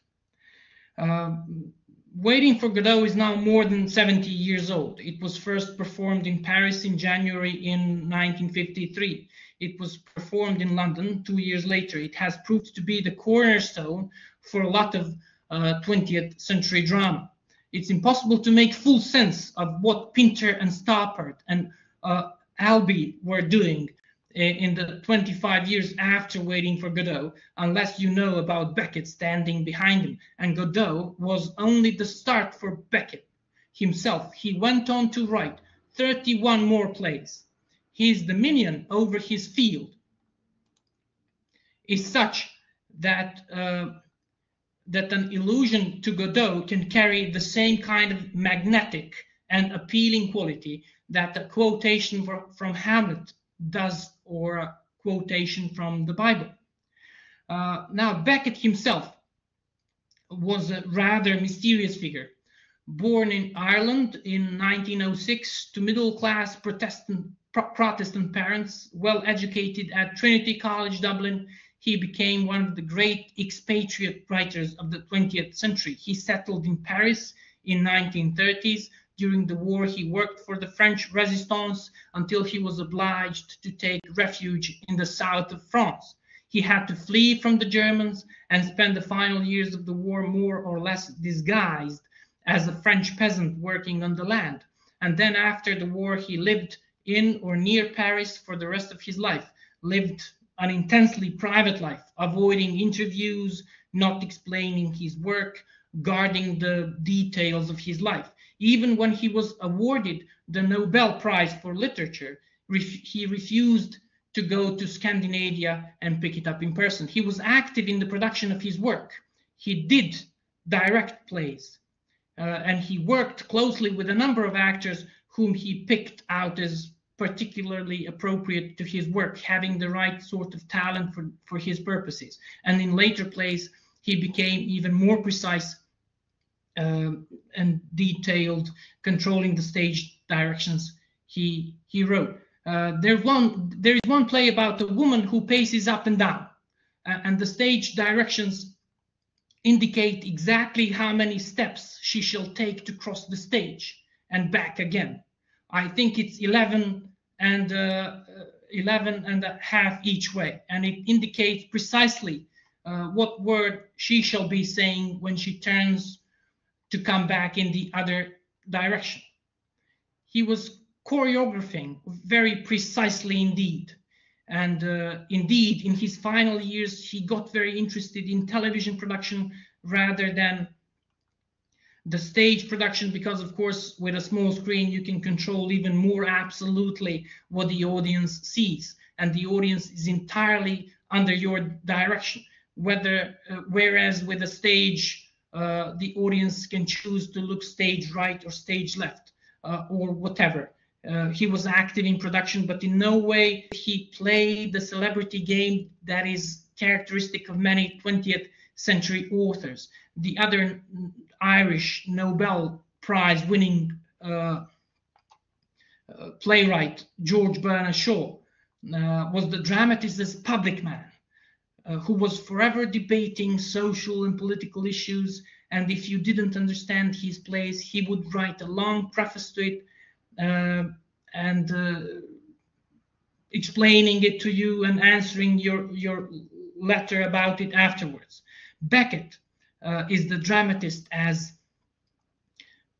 Waiting for Godot is now more than 70 years old. It was first performed in Paris in January in 1953. It was performed in London 2 years later. It has proved to be the cornerstone for a lot of 20th century drama. It's impossible to make full sense of what Pinter and Stoppard and Albee were doing in the 25 years after Waiting for Godot, unless you know about Beckett standing behind him. And Godot was only the start for Beckett himself. He went on to write 31 more plays. His dominion over his field is such that that an allusion to Godot can carry the same kind of magnetic and appealing quality that a quotation from Hamlet does, or a quotation from the Bible. Now, Beckett himself was a rather mysterious figure. Born in Ireland in 1906 to middle-class Protestant parents, well educated at Trinity College Dublin, he became one of the great expatriate writers of the 20th century. He settled in Paris in 1930s. During the war, he worked for the French Resistance until he was obliged to take refuge in the south of France. He had to flee from the Germans and spend the final years of the war more or less disguised as a French peasant working on the land. And then after the war, he lived in or near Paris for the rest of his life, lived an intensely private life, avoiding interviews, not explaining his work, guarding the details of his life. Even when he was awarded the Nobel Prize for Literature, he refused to go to Scandinavia and pick it up in person. He was active in the production of his work. He did direct plays, and he worked closely with a number of actors whom he picked out as particularly appropriate to his work, having the right sort of talent for his purposes. And in later plays, he became even more precise and detailed, controlling the stage directions he wrote. There is one play about a woman who paces up and down, and the stage directions indicate exactly how many steps she shall take to cross the stage and back again. I think it's 11 and 11.5 each way, and it indicates precisely what word she shall be saying when she turns to come back in the other direction. He was choreographing very precisely indeed. And indeed, in his final years, he got very interested in television production rather than the stage production, because of course, with a small screen, you can control even more absolutely what the audience sees. And the audience is entirely under your direction. Whereas with a stage, the audience can choose to look stage right or stage left or whatever. He was active in production, but in no way he played the celebrity game that is characteristic of many 20th century authors. The other Irish Nobel Prize winning playwright, George Bernard Shaw, was the dramatist as public man, who was forever debating social and political issues. And if you didn't understand his plays, he would write a long preface to it, and explaining it to you and answering your letter about it afterwards. Beckett is the dramatist as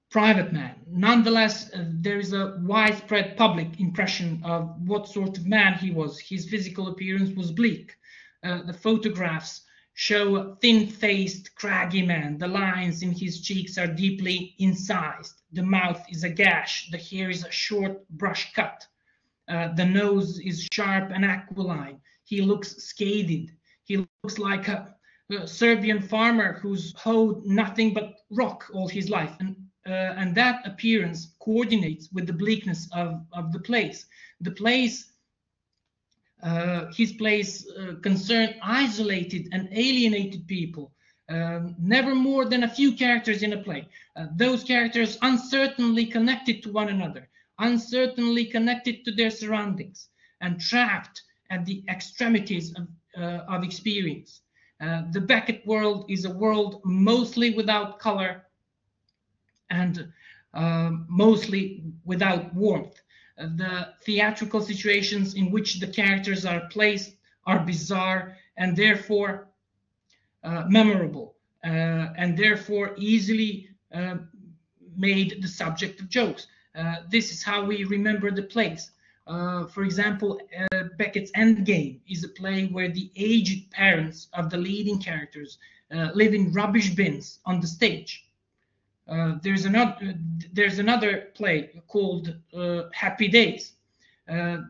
private man. Nonetheless, there is a widespread public impression of what sort of man he was. His physical appearance was bleak. The photographs show a thin-faced, craggy man. The lines in his cheeks are deeply incised. The mouth is a gash. The hair is a short brush cut. The nose is sharp and aquiline. He looks scathed. He looks like a Serbian farmer who's hoed nothing but rock all his life. And that appearance coordinates with the bleakness of the place. The place, his plays concern isolated and alienated people, never more than a few characters in a play. Those characters uncertainly connected to one another, uncertainly connected to their surroundings, and trapped at the extremities of experience. The Beckett world is a world mostly without color and mostly without warmth. The theatrical situations in which the characters are placed are bizarre and therefore memorable, and therefore easily made the subject of jokes. This is how we remember the plays. For example, Beckett's Endgame is a play where the aged parents of the leading characters live in rubbish bins on the stage. There's another play called Happy Days.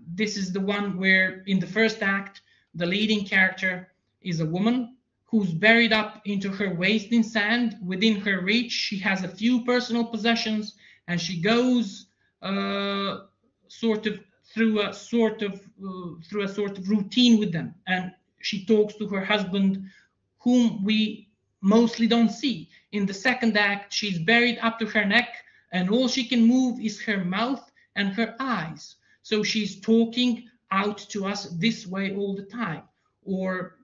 This is the one where in the first act, the leading character is a woman who's buried up into her waist in sand. Within her reach, she has a few personal possessions, and she goes through a sort of routine with them, and she talks to her husband, whom we mostly don't see. In the second act, she's buried up to her neck, and all she can move is her mouth and her eyes. So she's talking out to us this way all the time. Or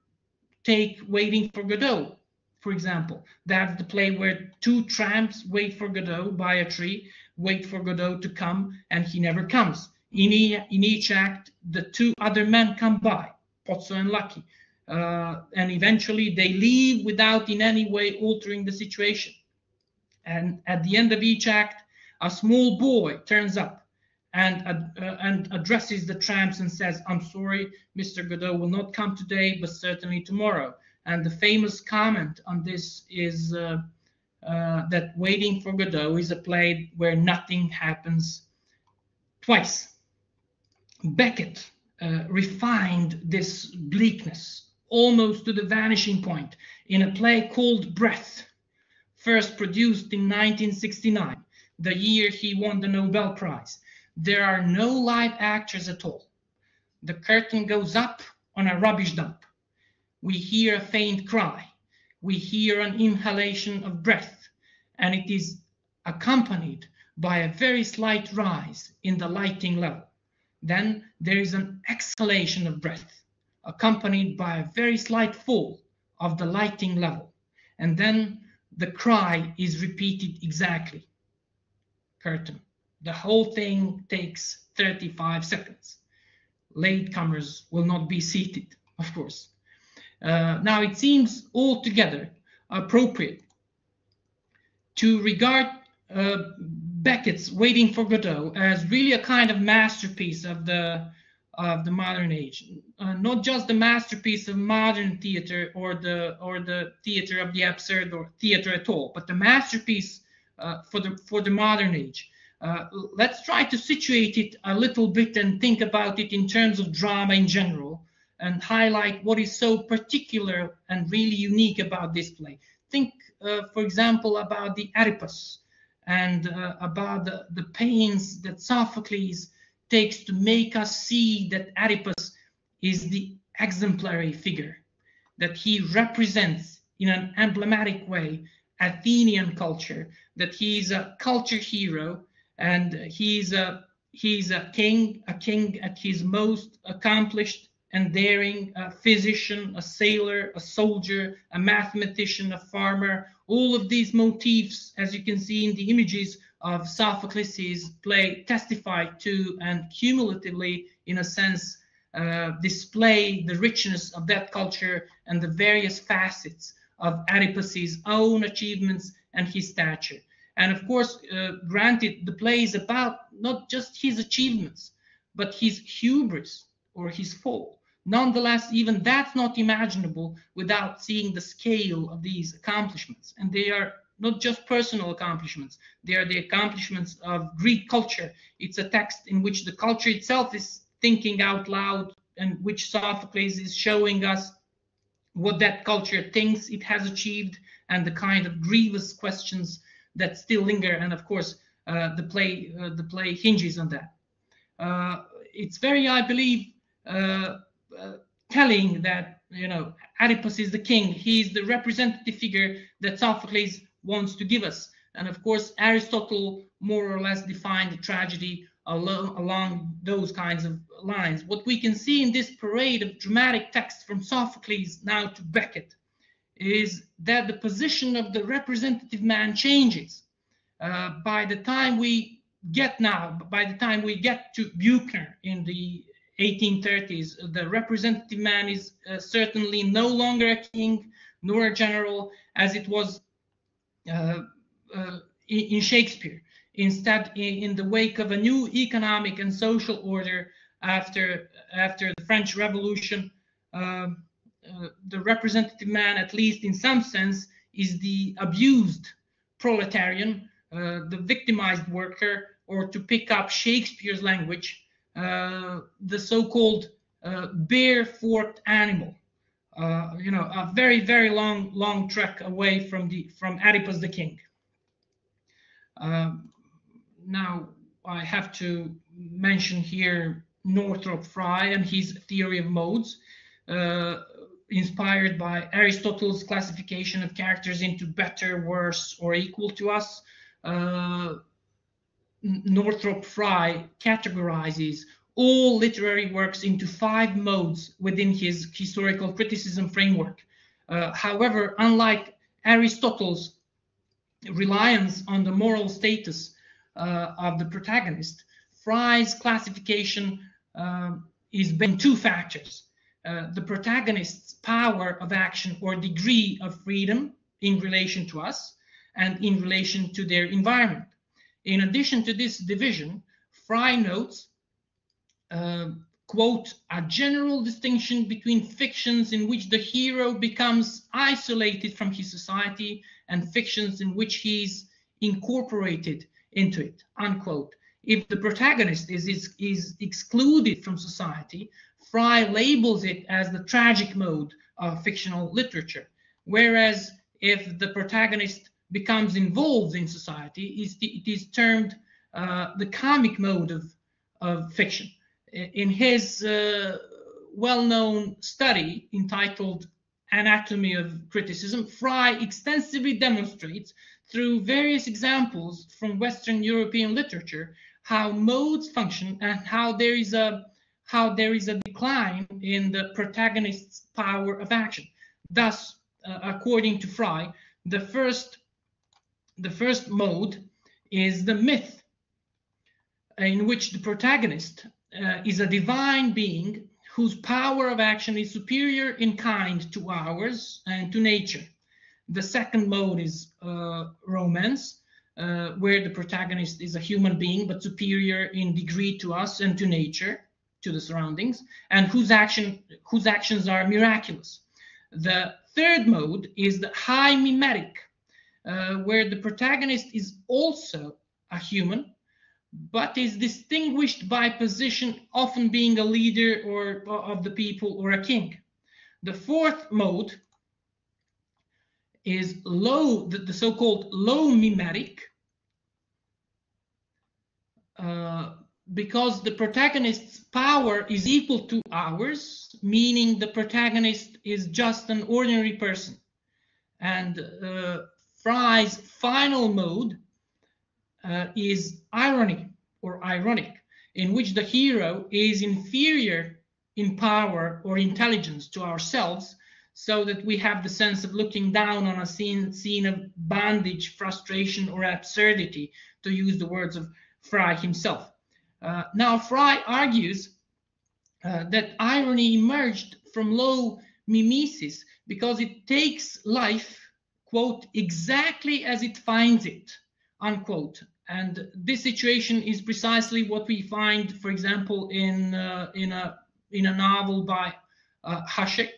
take Waiting for Godot, for example. That's the play where two tramps wait for Godot by a tree, wait for Godot to come, and he never comes. In each act, the two other men come by, Pozzo and Lucky, and eventually they leave without in any way altering the situation. And at the end of each act, a small boy turns up and addresses the tramps and says, "I'm sorry, Mr. Godot will not come today, but certainly tomorrow." And the famous comment on this is that Waiting for Godot is a play where nothing happens twice. Beckett refined this bleakness almost to the vanishing point in a play called Breath, first produced in 1969, the year he won the Nobel Prize. There are no live actors at all. The curtain goes up on a rubbish dump. We hear a faint cry. We hear an inhalation of breath, and it is accompanied by a very slight rise in the lighting level. Then there is an exhalation of breath, accompanied by a very slight fall of the lighting level. And then the cry is repeated exactly. Curtain. The whole thing takes 35 seconds. latecomers will not be seated, of course. Now, it seems altogether appropriate to regard Beckett's Waiting for Godot as really a kind of masterpiece of the modern age, not just the masterpiece of modern theater or the theater of the absurd or theater at all, but the masterpiece for the modern age. Let's try to situate it a little bit and think about it in terms of drama in general, and highlight what is so particular and really unique about this play. Think, for example, about the Oedipus, and about the pains that Sophocles takes to make us see that Oedipus is the exemplary figure, that he represents in an emblematic way Athenian culture, that he is a culture hero, and he's a king at his most accomplished and daring, a physician, a sailor, a soldier, a mathematician, a farmer. All of these motifs, as you can see in the images of Sophocles' play, testify to and cumulatively, in a sense, display the richness of that culture and the various facets of Oedipus's own achievements and his stature. And of course, granted, the play is about not just his achievements, but his hubris or his fall. Nonetheless, even that's not imaginable without seeing the scale of these accomplishments. And they are not just personal accomplishments, they are the accomplishments of Greek culture. It's a text in which the culture itself is thinking out loud, and which Sophocles is showing us what that culture thinks it has achieved and the kind of grievous questions that still linger. And of course, the play hinges on that. It's very, I believe, telling that, you know, Oedipus is the king. He's the representative figure that Sophocles wants to give us. And of course, Aristotle more or less defined the tragedy along those kinds of lines. What we can see in this parade of dramatic text from Sophocles now to Beckett is that the position of the representative man changes. By the time we get to Buchner in the 1830s, the representative man is certainly no longer a king nor a general as it was in Shakespeare. Instead, in the wake of a new economic and social order after the French Revolution, the representative man, at least in some sense, is the abused proletarian, the victimized worker, or to pick up Shakespeare's language, the so-called bare-forked animal. You know, a very, very long trek away from Oedipus the king. Now, I have to mention here Northrop Frye and his theory of modes, inspired by Aristotle's classification of characters into better, worse, or equal to us. Northrop Frye categorizes all literary works into 5 modes within his historical criticism framework. However, unlike Aristotle's reliance on the moral status of the protagonist, Frye's classification is based on 2 factors: the protagonist's power of action or degree of freedom in relation to us and in relation to their environment. In addition to this division, Frye notes, quote, a general distinction between fictions in which the hero becomes isolated from his society and fictions in which he's incorporated into it, unquote. If the protagonist is excluded from society, Frye labels it as the tragic mode of fictional literature, whereas if the protagonist becomes involved in society, it is termed the comic mode of fiction. In his well-known study entitled Anatomy of Criticism, Frye extensively demonstrates through various examples from Western European literature how modes function and how there is a decline in the protagonist's power of action. Thus, according to Frye, the first mode is the myth, in which the protagonist is a divine being whose power of action is superior in kind to ours and to nature. The second mode is romance, where the protagonist is a human being but superior in degree to us and to nature, to the surroundings, and whose actions are miraculous. The third mode is the high mimetic, where the protagonist is also a human, but is distinguished by position, often being a leader or of the people or a king. The fourth mode is low, the so-called low mimetic, because the protagonist's power is equal to ours, meaning the protagonist is just an ordinary person. And Fry's final mode is irony or ironic, in which the hero is inferior in power or intelligence to ourselves, so that we have the sense of looking down on a scene of bondage, frustration, or absurdity, to use the words of Fry himself. Now, Fry argues that irony emerged from low mimesis because it takes life, quote, exactly as it finds it, unquote. And this situation is precisely what we find, for example, in a novel by Šoškić,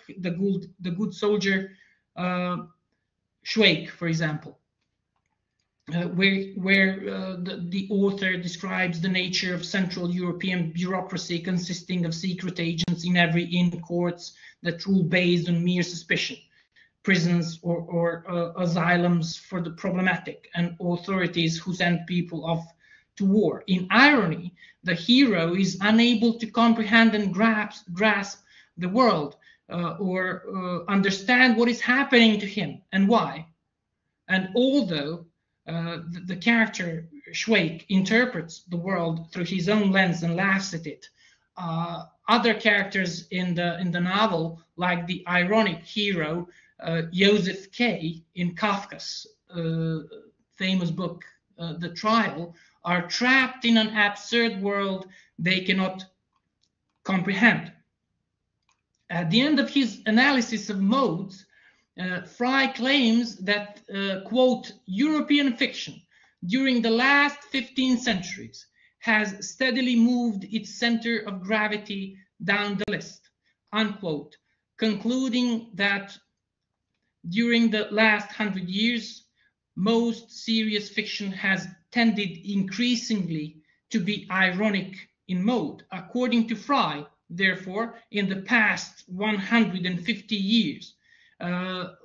the good soldier Šoškić, for example, where the author describes the nature of Central European bureaucracy consisting of secret agents in every inn courts that rule based on mere suspicion, prisons or asylums for the problematic, and authorities who send people off to war. In irony, the hero is unable to comprehend and grasp the world or understand what is happening to him and why. And although the character Šoškić interprets the world through his own lens and laughs at it, other characters in the novel, like the ironic hero Joseph K. in Kafka's famous book, The Trial, are trapped in an absurd world they cannot comprehend. At the end of his analysis of modes, Fry claims that, quote, European fiction during the last 15 centuries has steadily moved its center of gravity down the list, unquote, concluding that during the last 100 years, most serious fiction has tended increasingly to be ironic in mode. According to Fry, therefore, in the past 150 years,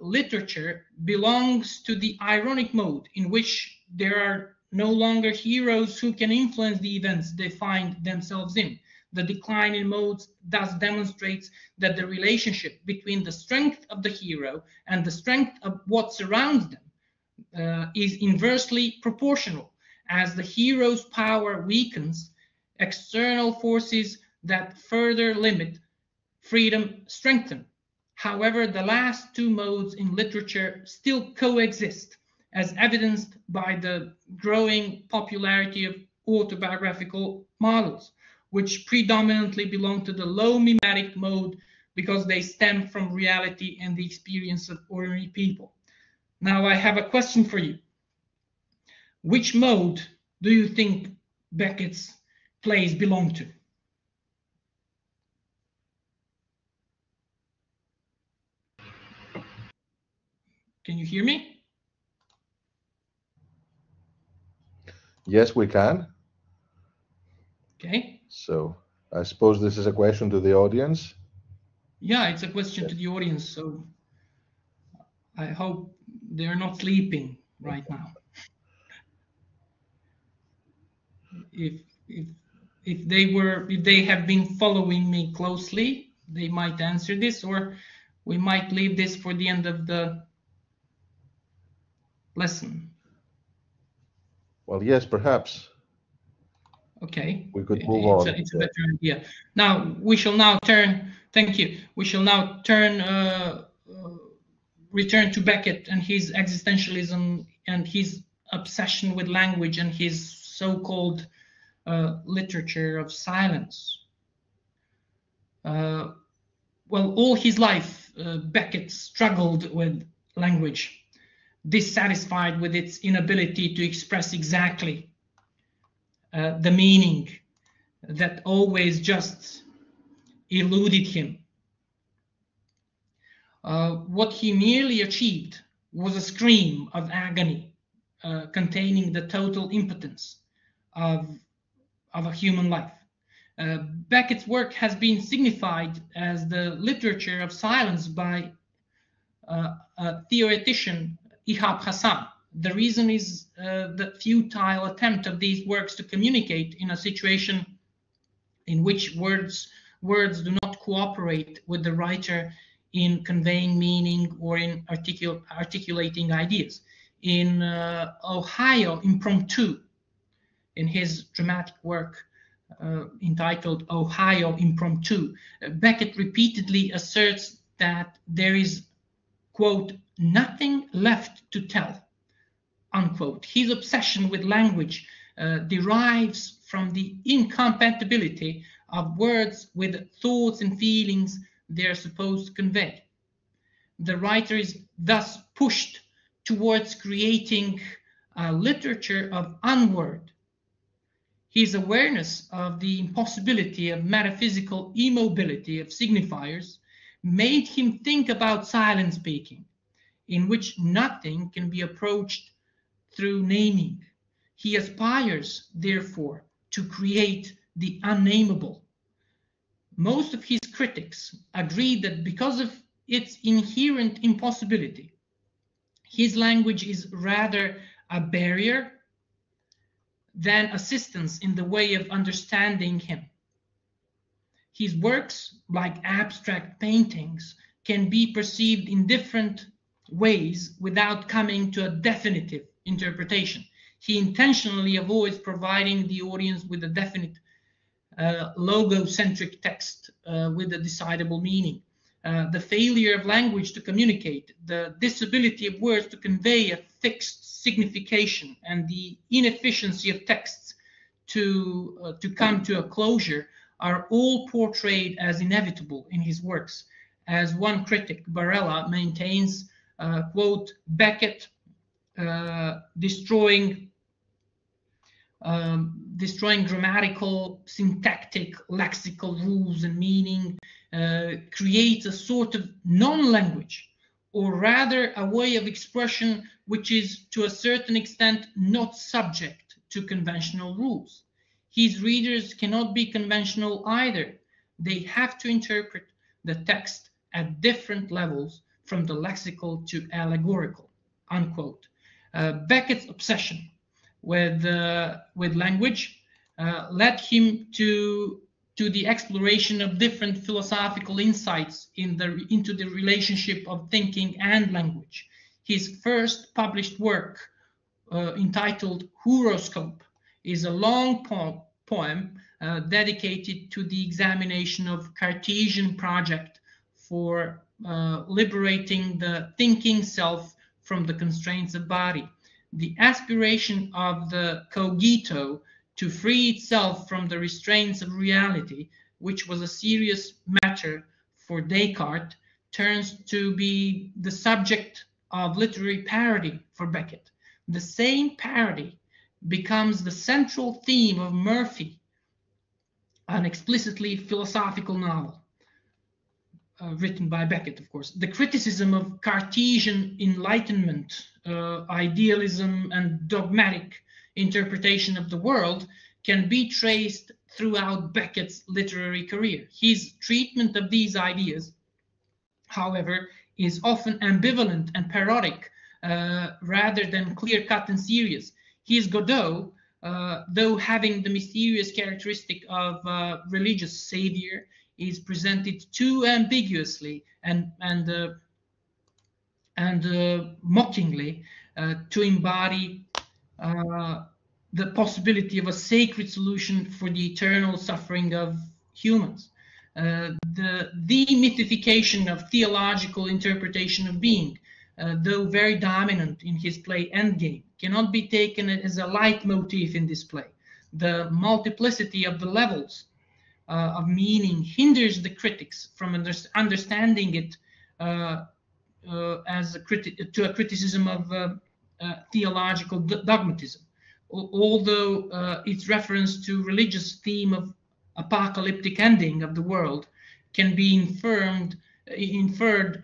literature belongs to the ironic mode, in which there are no longer heroes who can influence the events they find themselves in. The decline in modes thus demonstrates that the relationship between the strength of the hero and the strength of what surrounds them is inversely proportional. As the hero's power weakens, external forces that further limit freedom strengthen. However, the last two modes in literature still coexist, as evidenced by the growing popularity of autobiographical models, which predominantly belong to the low mimetic mode because they stem from reality and the experience of ordinary people. Now, I have a question for you. Which mode do you think Beckett's plays belong to? Can you hear me? Yes, we can. Okay. So I suppose this is a question to the audience. Yeah, it's a question to the audience. So I hope they're not sleeping right now. If they have been following me closely, they might answer this, or we might leave this for the end of the lesson. Well, yes, perhaps. Okay. We could move on. It's a better idea. Now we shall now turn. Thank you. We shall now return to Beckett and his existentialism and his obsession with language and his so-called literature of silence. Well, all his life, Beckett struggled with language, dissatisfied with its inability to express exactly the meaning that always just eluded him. What he nearly achieved was a scream of agony containing the total impotence of a human life. Beckett's work has been signified as the literature of silence by a theoretician, Ihab Hassan. The reason is the futile attempt of these works to communicate in a situation in which words do not cooperate with the writer in conveying meaning or in articulating ideas. In Ohio Impromptu, in his dramatic work entitled Ohio Impromptu, Beckett repeatedly asserts that there is, quote, nothing left to tell, unquote. His obsession with language derives from the incompatibility of words with thoughts and feelings they are supposed to convey. The writer is thus pushed towards creating a literature of unword. His awareness of the impossibility of metaphysical immobility of signifiers made him think about silent speaking, in which nothing can be approached through naming. He aspires, therefore, to create the unnameable. Most of his critics agree that because of its inherent impossibility, his language is rather a barrier than assistance in the way of understanding him. His works, like abstract paintings, can be perceived in different ways without coming to a definitive interpretation. He intentionally avoids providing the audience with a definite logocentric text with a decidable meaning. The failure of language to communicate, the disability of words to convey a fixed signification, and the inefficiency of texts to come to a closure are all portrayed as inevitable in his works. As one critic, Barella, maintains, quote, Beckett destroying grammatical, syntactic, lexical rules and meaning, creates a sort of non-language, or rather a way of expression which is to a certain extent not subject to conventional rules. His readers cannot be conventional either. They have to interpret the text at different levels, from the lexical to allegorical, unquote. Beckett's obsession with language led him to the exploration of different philosophical insights into the relationship of thinking and language. His first published work, entitled Horoscope, is a long poem dedicated to the examination of Cartesian project for liberating the thinking self from the constraints of body. The aspiration of the cogito to free itself from the restraints of reality, which was a serious matter for Descartes, turns to be the subject of literary parody for Beckett. The same parody becomes the central theme of Murphy, an explicitly philosophical novel written by Beckett, of course. The criticism of Cartesian enlightenment, idealism, and dogmatic interpretation of the world can be traced throughout Beckett's literary career. His treatment of these ideas, however, is often ambivalent and parodic rather than clear-cut and serious. His Godot, though having the mysterious characteristic of a religious savior, is presented too ambiguously and mockingly to embody the possibility of a sacred solution for the eternal suffering of humans. The demythification of theological interpretation of being, though very dominant in his play Endgame, cannot be taken as a leitmotif in this play. the multiplicity of the levels of meaning hinders the critics from understanding it as a criticism of theological dogmatism. Although its reference to religious theme of apocalyptic ending of the world can be inferred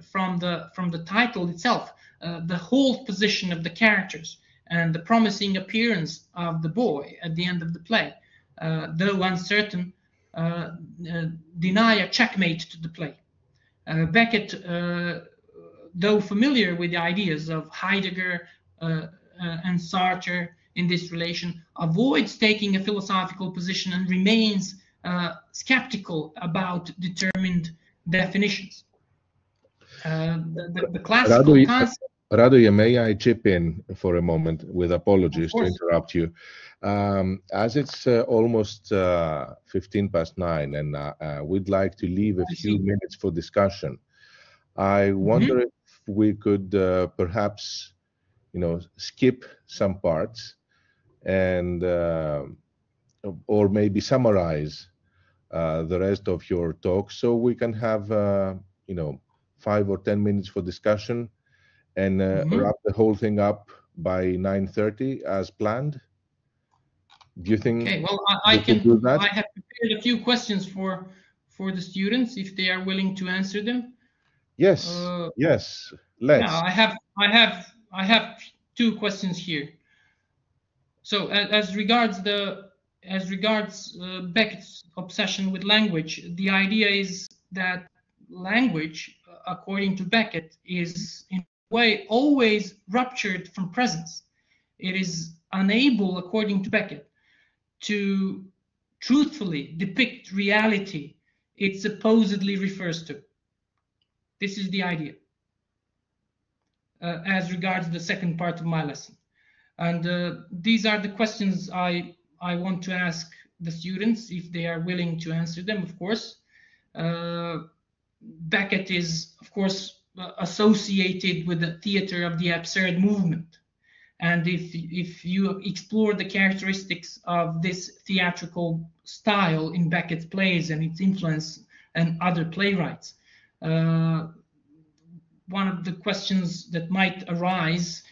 from the title itself, the whole position of the characters and the promising appearance of the boy at the end of the play, though uncertain, deny a checkmate to the play. Beckett, though familiar with the ideas of Heidegger and Sartre in this relation, avoids taking a philosophical position and remains skeptical about determined definitions. The classical concept. Radoje, may I chip in for a moment with apologies to interrupt you? As it's almost 9:15 and we'd like to leave a few minutes for discussion, I wonder if we could perhaps, skip some parts and or maybe summarize the rest of your talk so we can have 5 or 10 minutes for discussion and wrap the whole thing up by 9:30 as planned. Do you think? Okay, well, I can do that? I have prepared a few questions for the students if they are willing to answer them. Yes, yes. Let's. Yeah, I have 2 questions here. So as regards Beckett's obsession with language, the idea is that language, according to Beckett, is in a way always ruptured from presence. It is unable, according to Beckett, to truthfully depict reality it supposedly refers to. This is the idea as regards the second part of my lesson. And these are the questions I want to ask the students if they are willing to answer them, of course. Beckett is, of course, associated with the theater of the absurd movement. And if you explore the characteristics of this theatrical style in Beckett's plays and its influence and other playwrights, one of the questions that might arise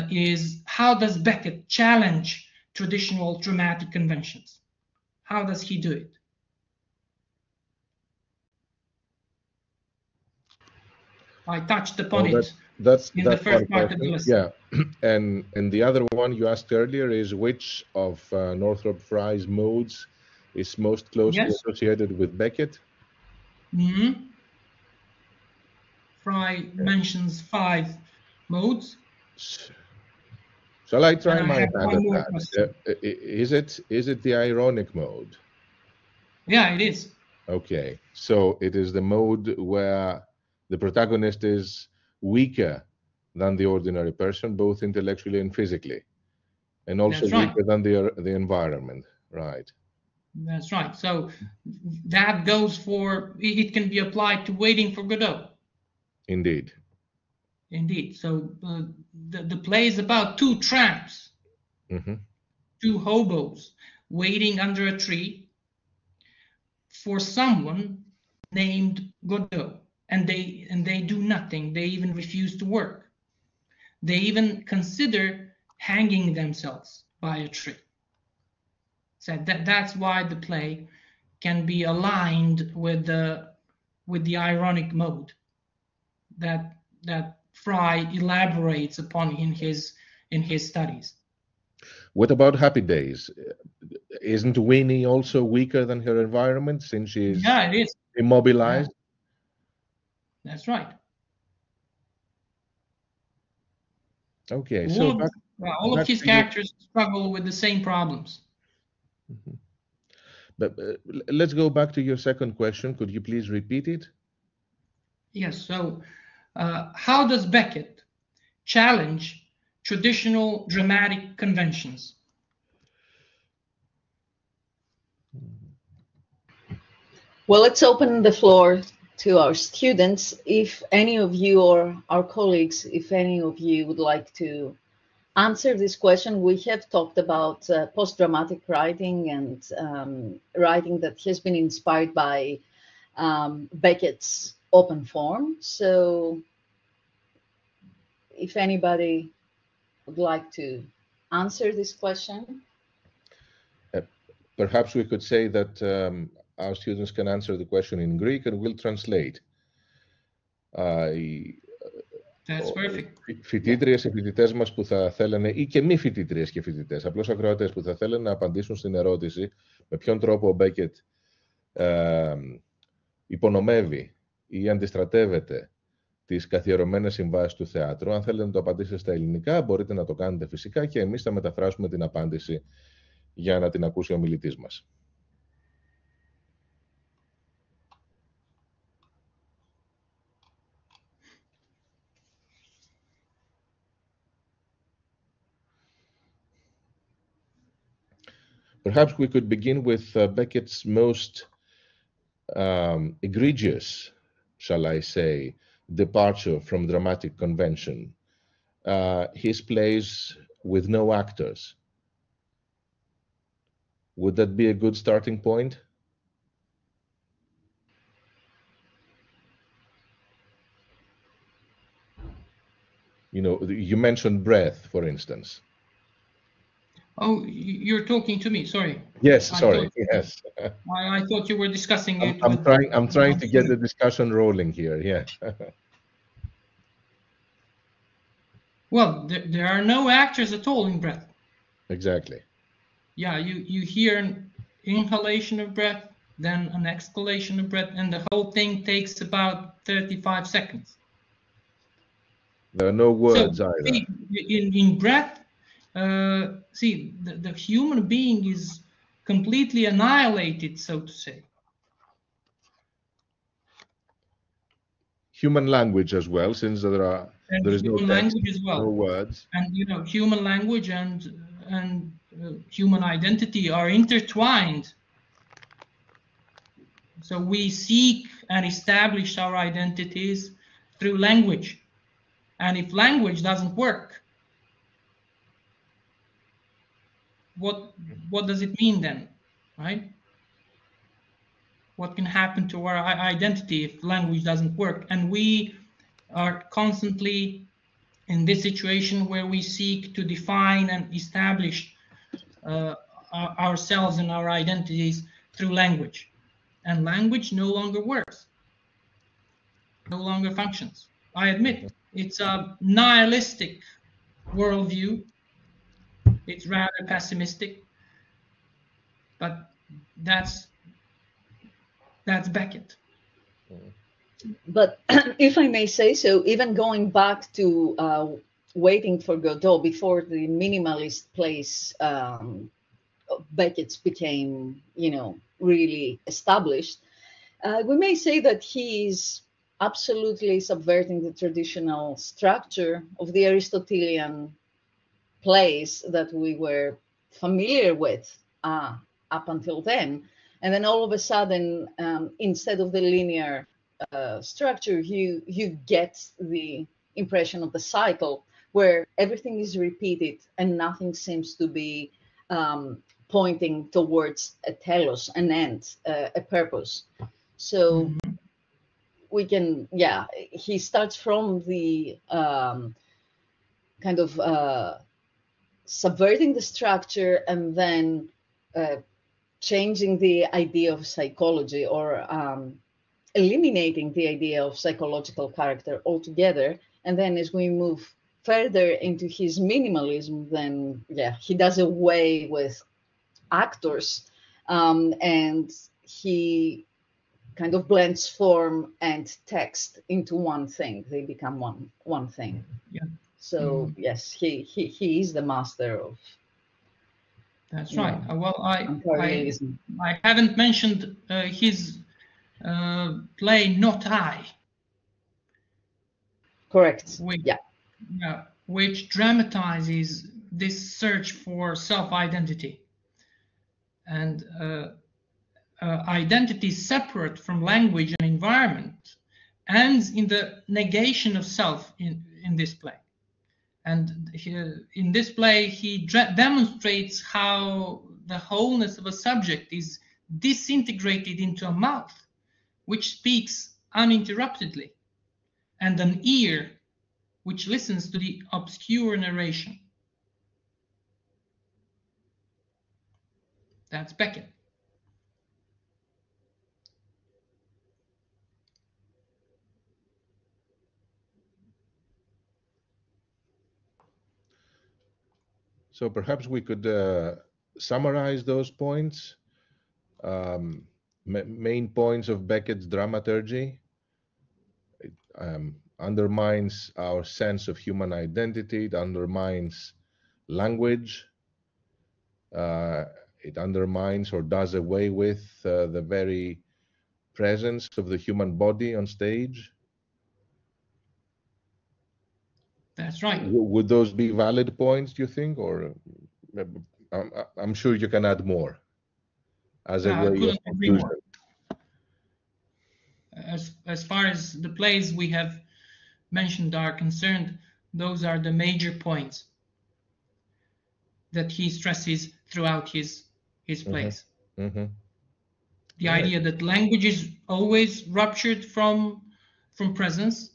is, how does Beckett challenge traditional dramatic conventions? How does he do it? I touched upon it in the first part of the lesson. Yeah, and the other one you asked earlier is, which of Northrop Frye's modes is most closely associated with Beckett? Frye mentions 5 modes. Shall I try my hand at that? Is it the ironic mode? Yeah, it is. Okay, so it is the mode where the protagonist is weaker than the ordinary person, both intellectually and physically, and also weaker than the environment, right? That's right. So that goes for, it can be applied to Waiting for Godot. Indeed. Indeed. So the play is about 2 tramps, 2 hobos waiting under a tree for someone named Godot. And they do nothing. They even refuse to work. They even consider hanging themselves by a tree. So that's why the play can be aligned with the ironic mode that Frye elaborates upon in his studies. What about Happy Days? Isn't Winnie also weaker than her environment since she is it is immobilized? Yeah. That's right. Okay, all of his characters struggle with the same problems. But let's go back to your second question. Could you please repeat it? Yes. So, how does Beckett challenge traditional dramatic conventions? Well, let's open the floor to our students. If any of you or our colleagues, if any of you would like to answer this question, we have talked about post-dramatic writing and writing that has been inspired by Beckett's open form. So if anybody would like to answer this question. Perhaps we could say that our students can answer the question in Greek and we'll translate. That's perfect. Φοιτήτριες και φοιτητές μας που θα θέλανε, ή και μη φοιτήτριες και φοιτητές, απλώς ακροατές που θα θέλουν να απαντήσουν στην ερώτηση με ποιον τρόπο ο Μπέκετ υπονομεύει ή αντιστρατεύεται τις καθιερωμένες συμβάσεις του θεάτρου. Αν θέλετε να το απαντήσετε στα ελληνικά, μπορείτε να το κάνετε φυσικά και εμείς θα μεταφράσουμε την απάντηση για να την ακούσει ο μιλητής μας. Perhaps we could begin with Beckett's most egregious, shall I say, departure from dramatic convention. His plays with no actors. Would that be a good starting point? You know, you mentioned breath, for instance. Oh, you're talking to me. Sorry. Yes, sorry. Yes. I thought you were discussing it. I'm trying to get the discussion rolling here. Yeah. Well, there are no actors at all in breath. Exactly. Yeah, you hear an inhalation of breath, then an exhalation of breath, and the whole thing takes about 35 seconds. There are no words so, either. In breath, see, the human being is completely annihilated, so to say. Human language as well, since there is no text, language as well. No words. And you know, human language and human identity are intertwined. So we seek and establish our identities through language. And if language doesn't work, what does it mean then, right? What can happen to our identity if language doesn't work? And we are constantly in this situation where we seek to define and establish ourselves and our identities through language. And language no longer works, no longer functions. I admit, it's a nihilistic worldview. It's rather pessimistic, but that's Beckett. But if I may say so, even going back to Waiting for Godot, before the minimalist plays Beckett's became, you know, really established, we may say that he is absolutely subverting the traditional structure of the Aristotelian plays that we were familiar with up until then. And then all of a sudden, instead of the linear structure, you get the impression of the cycle where everything is repeated and nothing seems to be pointing towards a telos, an end, a purpose. So we can, yeah, he starts from the kind of subverting the structure and then changing the idea of psychology or eliminating the idea of psychological character altogether. And then as we move further into his minimalism, then yeah, he does away with actors and he kind of blends form and text into one thing. They become one thing. Yeah. So yes, he is the master of. That's right. Well, I imperialism. I haven't mentioned his play Not I. Correct. Which dramatizes this search for self-identity and identity separate from language and environment ends in the negation of self in this play. And in this play, he demonstrates how the wholeness of a subject is disintegrated into a mouth, which speaks uninterruptedly, and an ear which listens to the obscure narration. That's Beckett. So perhaps we could summarize those points. Main points of Beckett's dramaturgy. It undermines our sense of human identity. It undermines language. It undermines or does away with the very presence of the human body on stage. That's right. Would those be valid points, do you think? Or I'm sure you can add more as a way of conclusion. As far as the plays we have mentioned are concerned, those are the major points that he stresses throughout his plays. Mm-hmm. The idea that language is always ruptured from presence,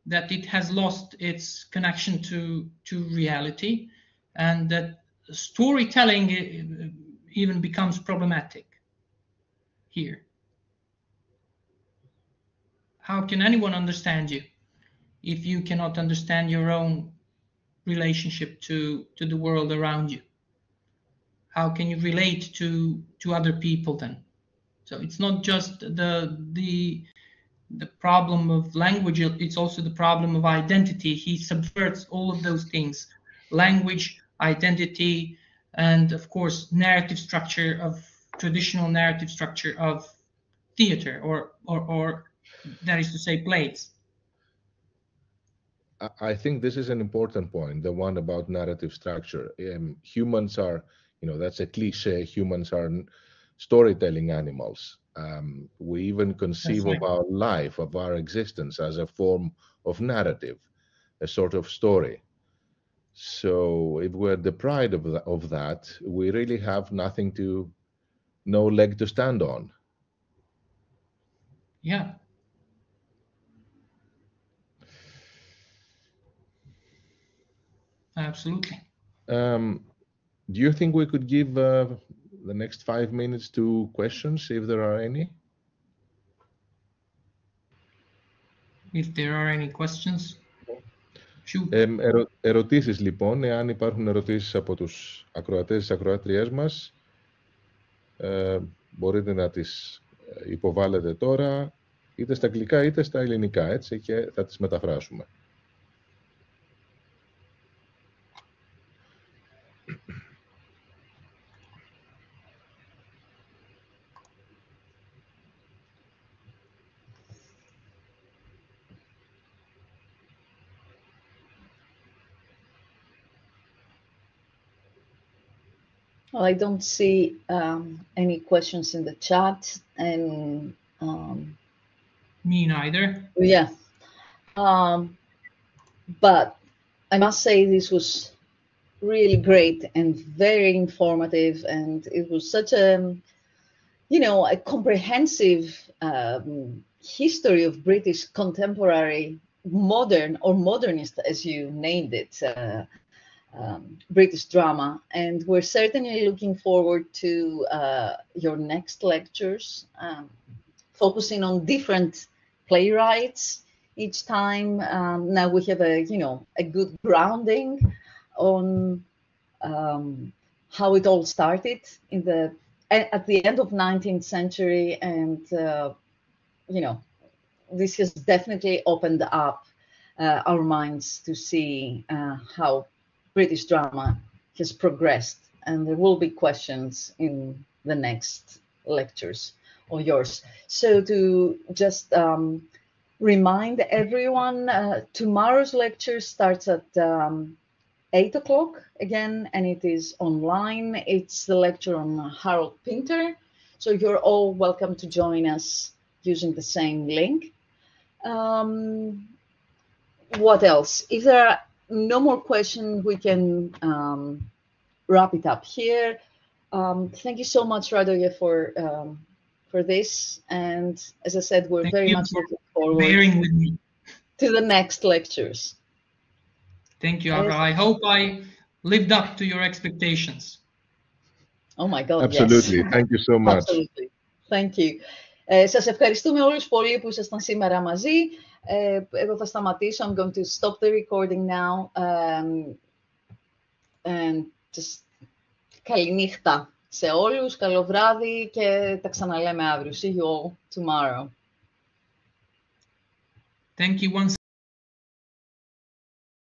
that it has lost its connection to reality, and that storytelling even becomes problematic here. How can anyone understand you if you cannot understand your own relationship to the world around you? How can you relate to other people then? So it's not just the problem of language, it's also the problem of identity. He subverts all of those things: language, identity, and of course narrative structure, of traditional narrative structure of theater, or that is to say, plays. I think this is an important point, the one about narrative structure. Humans are, that's a cliche, humans are storytelling animals. We even conceive of our life, of our existence, as a form of narrative, a sort of story. So if we're deprived of that, we really have no leg to stand on. Yeah. Absolutely. Do you think we could give the next 5 minutes to questions, if there are any? If there are any questions. Ερωτήσεις λοιπόν, εάν υπάρχουν ερωτήσεις από τους ακροατές της ακροάτριές μας, μπορείτε να τις υποβάλλετε τώρα, είτε στα αγγλικά είτε στα ελληνικά, έτσι, και θα τις μεταφράσουμε. Well, I don't see any questions in the chat, and me neither. Yeah, but I must say this was really great and very informative, and it was such a a comprehensive history of British contemporary modern or modernist, as you named it, British drama, and we're certainly looking forward to your next lectures, focusing on different playwrights each time. Now we have a good grounding on how it all started at the end of 19th century, and this has definitely opened up our minds to see how British drama has progressed, and there will be questions in the next lectures or yours. So to just remind everyone, tomorrow's lecture starts at 8 o'clock again, and it is online. It's the lecture on Harold Pinter. So you're all welcome to join us using the same link. What else? If there are no more questions, we can wrap it up here. Thank you so much, Radoje, for this. And as I said, we're very much looking forward with me to the next lectures. Thank you, Avra. I hope I lived up to your expectations. Oh my God, Absolutely. Yes. Thank you so much. Absolutely. Thank you. Σας ευχαριστούμε όλους πολύ που ήσασταν σήμερα μαζί. Εγώ θα σταματήσω. I'm going to stop the recording now. And just καληνύχτα σε όλους, καλό βράδυ και τα ξαναλέμε αύριο. See you all tomorrow. Thank you once